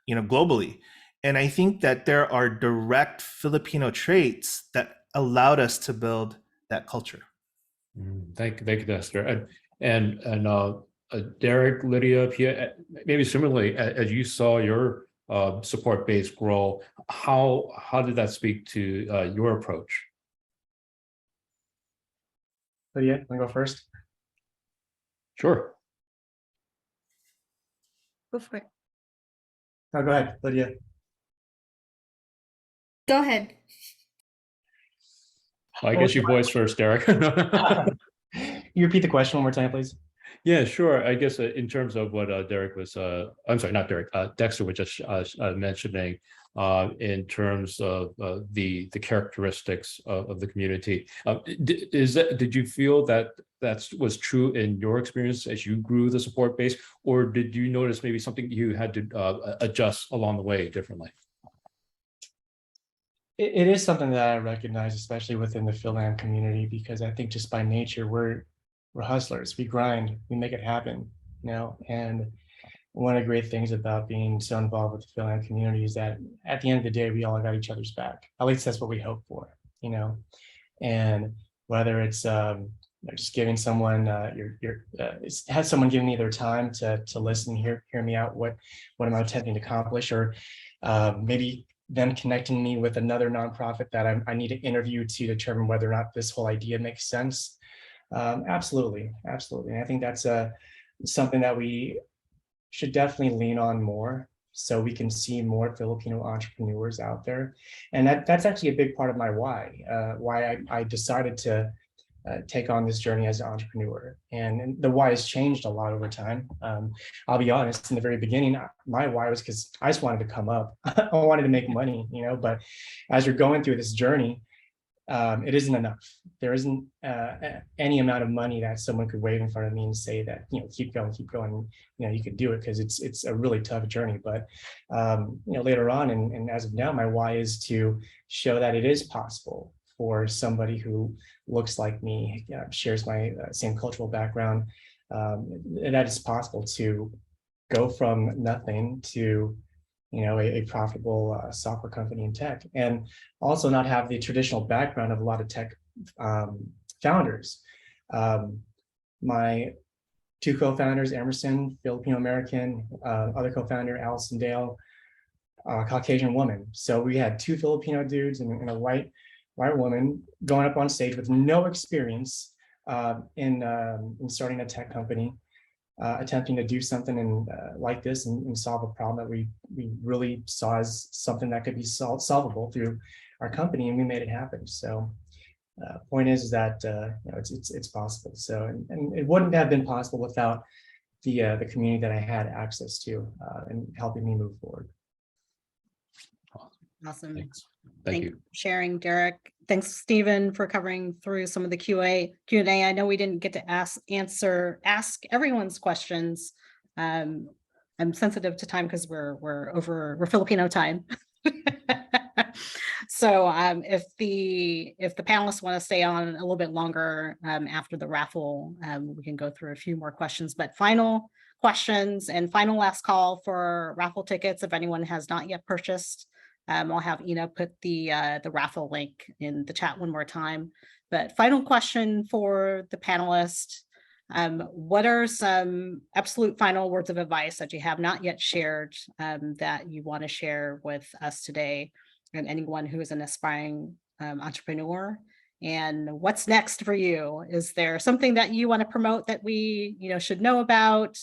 Speaker 4: globally. And I think that there are direct Filipino traits that allowed us to build that culture.
Speaker 7: Thank you, Dexter. And Derek, Lydia, Pia, maybe similarly, as you saw your support base grow, how did that speak to your approach?
Speaker 6: Lydia, want to go first?
Speaker 7: Sure.
Speaker 3: Go for it.
Speaker 6: Oh, go ahead, Lydia.
Speaker 5: Go ahead.
Speaker 7: I
Speaker 6: What
Speaker 7: guess
Speaker 6: was
Speaker 7: you voice first, Derek.
Speaker 6: You repeat the question one more time, please?
Speaker 7: Yeah, sure. I guess in terms of what Derek was, I'm sorry, not Derek, Dexter was just mentioning, in terms of the characteristics of the community. Did you feel that that was true in your experience as you grew the support base, or did you notice maybe something you had to adjust along the way differently?
Speaker 6: It is something that I recognize, especially within the Philan community, because I think just by nature, we're hustlers. We grind, we make it happen, you know. And one of the great things about being so involved with the Philan community is that at the end of the day, we all got each other's back. At least that's what we hope for, you know. And whether it's just giving someone has someone giving me their time to listen, hear me out, what am I attempting to accomplish, or maybe them connecting me with another nonprofit that I need to interview to determine whether or not this whole idea makes sense. Absolutely. And I think that's something that we should definitely lean on more, so we can see more Filipino entrepreneurs out there. And that's actually a big part of my why I decided to take on this journey as an entrepreneur. And the why has changed a lot over time. I'll be honest, in the very beginning, my why was because I just wanted to come up. I wanted to make money, you know, but as you're going through this journey, it isn't enough. There isn't any amount of money that someone could wave in front of me and say that, you know, keep going, you know, you could do it, because it's a really tough journey. But you know, later on, and as of now, my why is to show that it is possible for somebody who looks like me, shares my same cultural background, that it's possible to go from nothing to, you know, a profitable software company in tech, and also not have the traditional background of a lot of tech founders. My two co-founders, Emerson, Filipino American, other co-founder, Allison Dale, Caucasian woman. So we had two Filipino dudes and a white woman going up on stage with no experience in starting a tech company, attempting to do something like this and solve a problem that we really saw as something that could be solvable through our company, and we made it happen. So point is that you know, it's possible. So and it wouldn't have been possible without the community that I had access to and helping me move forward.
Speaker 2: Awesome.
Speaker 7: Thanks. Thank
Speaker 2: Thank
Speaker 7: you.
Speaker 2: you for sharing, Derek. Thanks, Stephen, for covering through some of the Q&A. I know we didn't get to ask everyone's questions. I'm sensitive to time because we're Filipino time. So if the panelists want to stay on a little bit longer after the raffle, we can go through a few more questions. But final questions and final last call for raffle tickets. If anyone has not yet purchased, I'll have Ina put the raffle link in the chat one more time. But final question for the panelists. What are some absolute final words of advice that you have not yet shared that you want to share with us today, and anyone who is an aspiring entrepreneur? And what's next for you? Is there something that you want to promote that we should know about?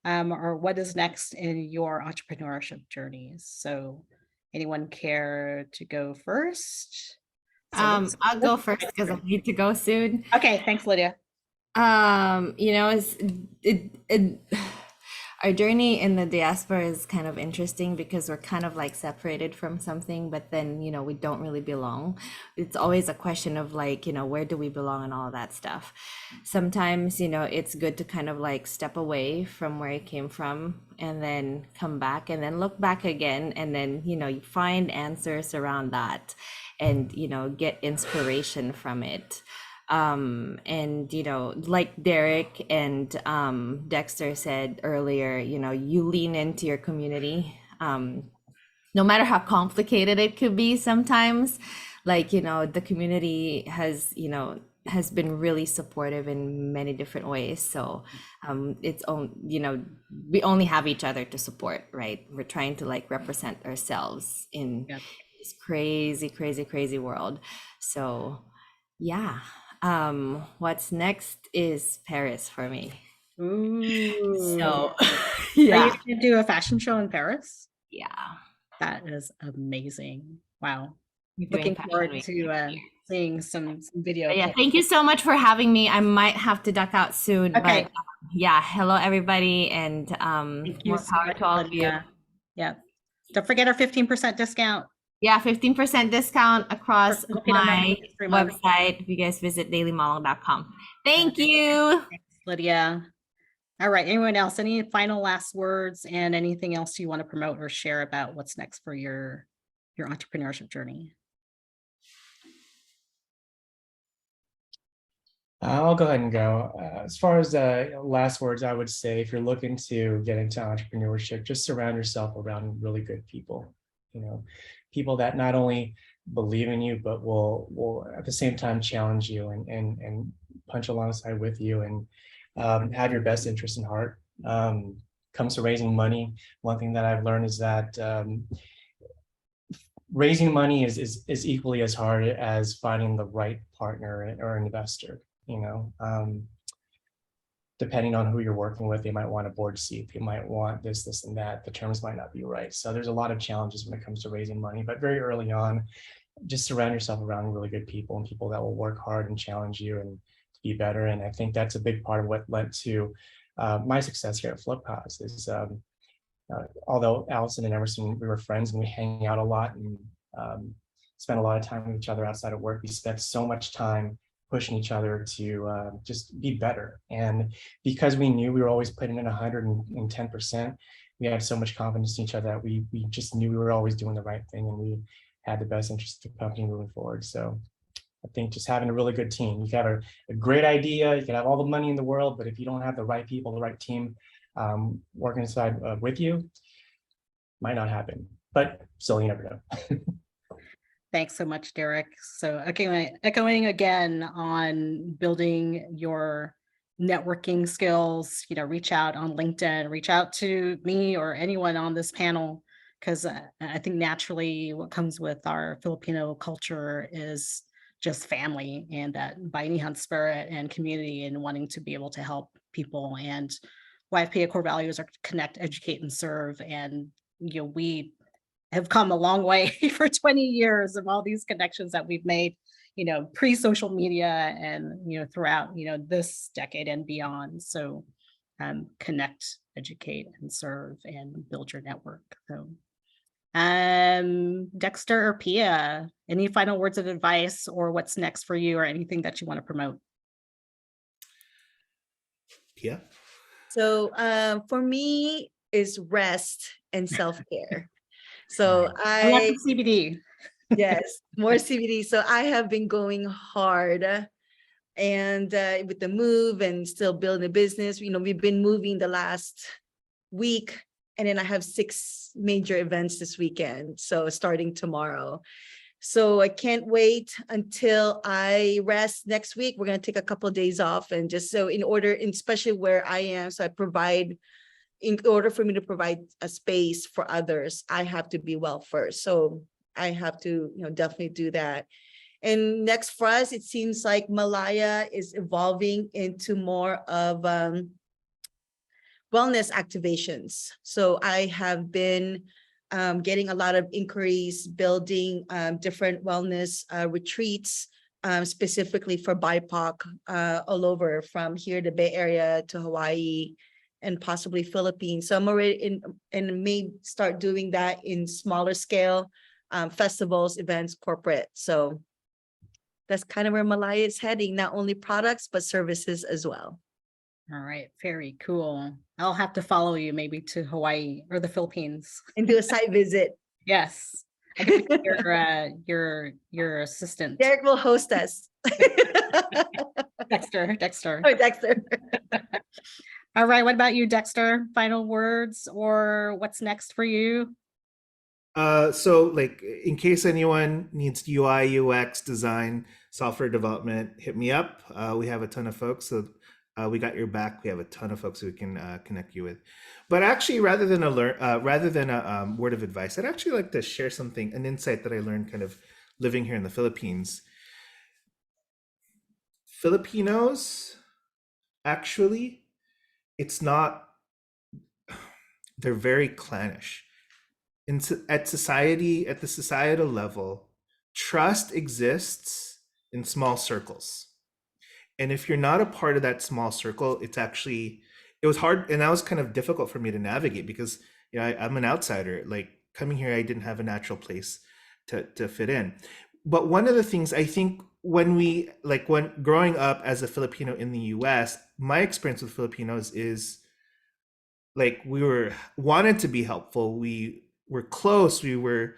Speaker 2: Or what is next in your entrepreneurship journeys? So anyone care to go first?
Speaker 5: I'll go first because I need to go soon.
Speaker 2: Okay, thanks, Lydia.
Speaker 5: Our journey in the diaspora is kind of interesting because we're kind of like separated from something, but then, we don't really belong. It's always a question of like, where do we belong and all that stuff. Sometimes, it's good to kind of like step away from where you came from and then come back and then look back again. And then, you find answers around that and, get inspiration from it. And like Derek and Dexter said earlier, you lean into your community, no matter how complicated it could be sometimes. Like, the community has been really supportive in many different ways. So it's we only have each other to support, right? We're trying to like represent ourselves in this crazy world. So yeah. What's next is Paris for me.
Speaker 2: Ooh.
Speaker 5: So
Speaker 2: Are
Speaker 5: yeah,
Speaker 2: you gonna do a fashion show in Paris?
Speaker 5: yeah.
Speaker 2: That is amazing. Wow.
Speaker 5: We're doing
Speaker 2: Looking
Speaker 5: Fashion
Speaker 2: forward
Speaker 5: Week
Speaker 2: to
Speaker 5: next year.
Speaker 2: seeing some video
Speaker 5: But yeah,
Speaker 2: clips.
Speaker 5: thank you so much for having me. I might have to duck out soon,
Speaker 2: Okay.
Speaker 5: but yeah, hello everybody, and
Speaker 2: Thank you
Speaker 5: more
Speaker 2: so
Speaker 5: power
Speaker 2: much,
Speaker 5: to all of you.
Speaker 2: Lydia. Yeah. Don't forget our 15% discount.
Speaker 5: Yeah, 15% discount across
Speaker 2: Filipino
Speaker 5: my
Speaker 2: American History Month.
Speaker 5: website if you guys visit dailymodeling.com. Thank you.
Speaker 2: Thanks, Lydia. All right. Anyone else? Any final last words and anything else you want to promote or share about what's next for your entrepreneurship journey?
Speaker 6: I'll go ahead and go. As far as last words, I would say if you're looking to get into entrepreneurship, just surround yourself around really good people. You know, people that not only believe in you, but will at the same time challenge you and punch alongside with you and have your best interest in heart. Comes to raising money, one thing that I've learned is that raising money is equally as hard as finding the right partner or investor. You know, depending on who you're working with, they might want a board seat, they might want this, and that. The terms might not be right. So there's a lot of challenges when it comes to raising money, but very early on, just surround yourself around really good people and people that will work hard and challenge you and be better. And I think that's a big part of what led to my success here at Fliphouse is although Allison and Emerson, we were friends and we hang out a lot and spent a lot of time with each other outside of work. We spent so much time pushing each other to just be better. And because we knew we were always putting in 110%, we had so much confidence in each other that we just knew we were always doing the right thing and we had the best interest of the company moving forward. So I think just having a really good team, you can have a great idea, you can have all the money in the world, but if you don't have the right people, the right team working inside with you, might not happen, but still you never know.
Speaker 2: Thanks so much, Derek. So echoing again on building your networking skills, reach out on LinkedIn, reach out to me or anyone on this panel, because I think naturally what comes with our Filipino culture is just family and that Bayani Hunt spirit and community and wanting to be able to help people. And YFPA core values are connect, educate, and serve. And we have come a long way for 20 years of all these connections that we've made, pre-social media and, throughout, this decade and beyond. So connect, educate, and serve and build your network. So Dexter or Pia, any final words of advice or what's next for you or anything that you want to promote?
Speaker 4: Pia?
Speaker 3: So for me is rest and self-care. So
Speaker 2: Lots of CBD.
Speaker 3: yes, more CBD. So I have been going hard and with the move and still building a business. We've been moving the last week and then I have 6 major events this weekend. So starting tomorrow. So I can't wait until I rest next week. We're going to take a couple of days off and just so especially where I am. So in order for me to provide a space for others, I have to be well first. So I have to, definitely do that. And next for us, it seems like Malaya is evolving into more of wellness activations. So I have been getting a lot of inquiries, building different wellness retreats, specifically for BIPOC all over from here to Bay Area to Hawaii and possibly Philippines. So I'm already and may start doing that in smaller scale, festivals, events, corporate. So that's kind of where Malaya is heading, not only products, but services as well.
Speaker 2: All right, very cool. I'll have to follow you maybe to Hawaii or the Philippines.
Speaker 3: And do a site visit.
Speaker 2: Yes. I can be your assistant.
Speaker 3: Derek will host us.
Speaker 2: Dexter.
Speaker 3: Oh, Dexter.
Speaker 2: All right. What about you, Dexter? Final words or what's next for you?
Speaker 4: So like in case anyone needs UI, UX design, software development, hit me up. We have a ton of folks. So we got your back. We have a ton of folks we can connect you with. But actually, rather than a word of advice, I'd actually like to share an insight that I learned kind of living here in the Philippines. Filipinos actually it's not, they're very clannish. At the societal level, trust exists in small circles. And if you're not a part of that small circle, it was hard, and that was kind of difficult for me to navigate because, I'm an outsider. Like coming here, I didn't have a natural place to fit in. But one of the things I think when growing up as a Filipino in the US, my experience with Filipinos is like we wanted to be helpful. We were close. We were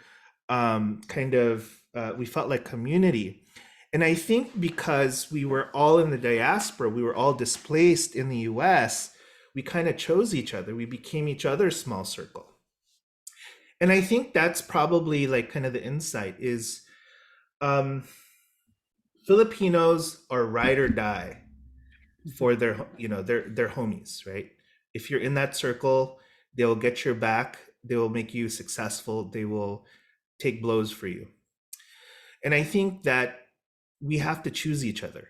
Speaker 4: we felt like community. And I think because we were all in the diaspora, we were all displaced in the US, we kind of chose each other. We became each other's small circle. And I think that's probably like kind of the insight is Filipinos are ride or die for their homies, right? If you're in that circle, they will get your back. They will make you successful. They will take blows for you. And I think that we have to choose each other,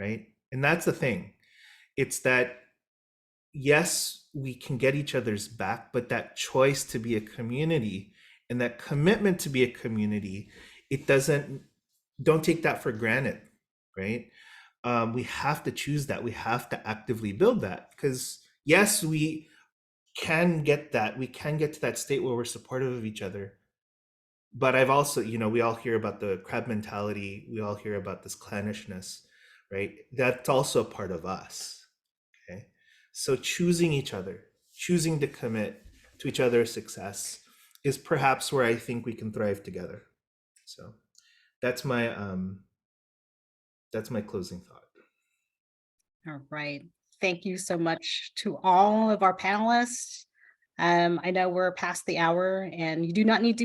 Speaker 4: right? And that's the thing. It's that, yes, we can get each other's back, but that choice to be a community and that commitment to be a community, don't take that for granted, right? We have to choose that. We have to actively build that because yes, we can get that. We can get to that state where we're supportive of each other. But I've also, we all hear about the crab mentality. We all hear about this clannishness, right? That's also a part of us, okay? So choosing each other, choosing to commit to each other's success is perhaps where I think we can thrive together. So that's my closing thought.
Speaker 2: All right. Thank you so much to all of our panelists. I know we're past the hour and you do not need to be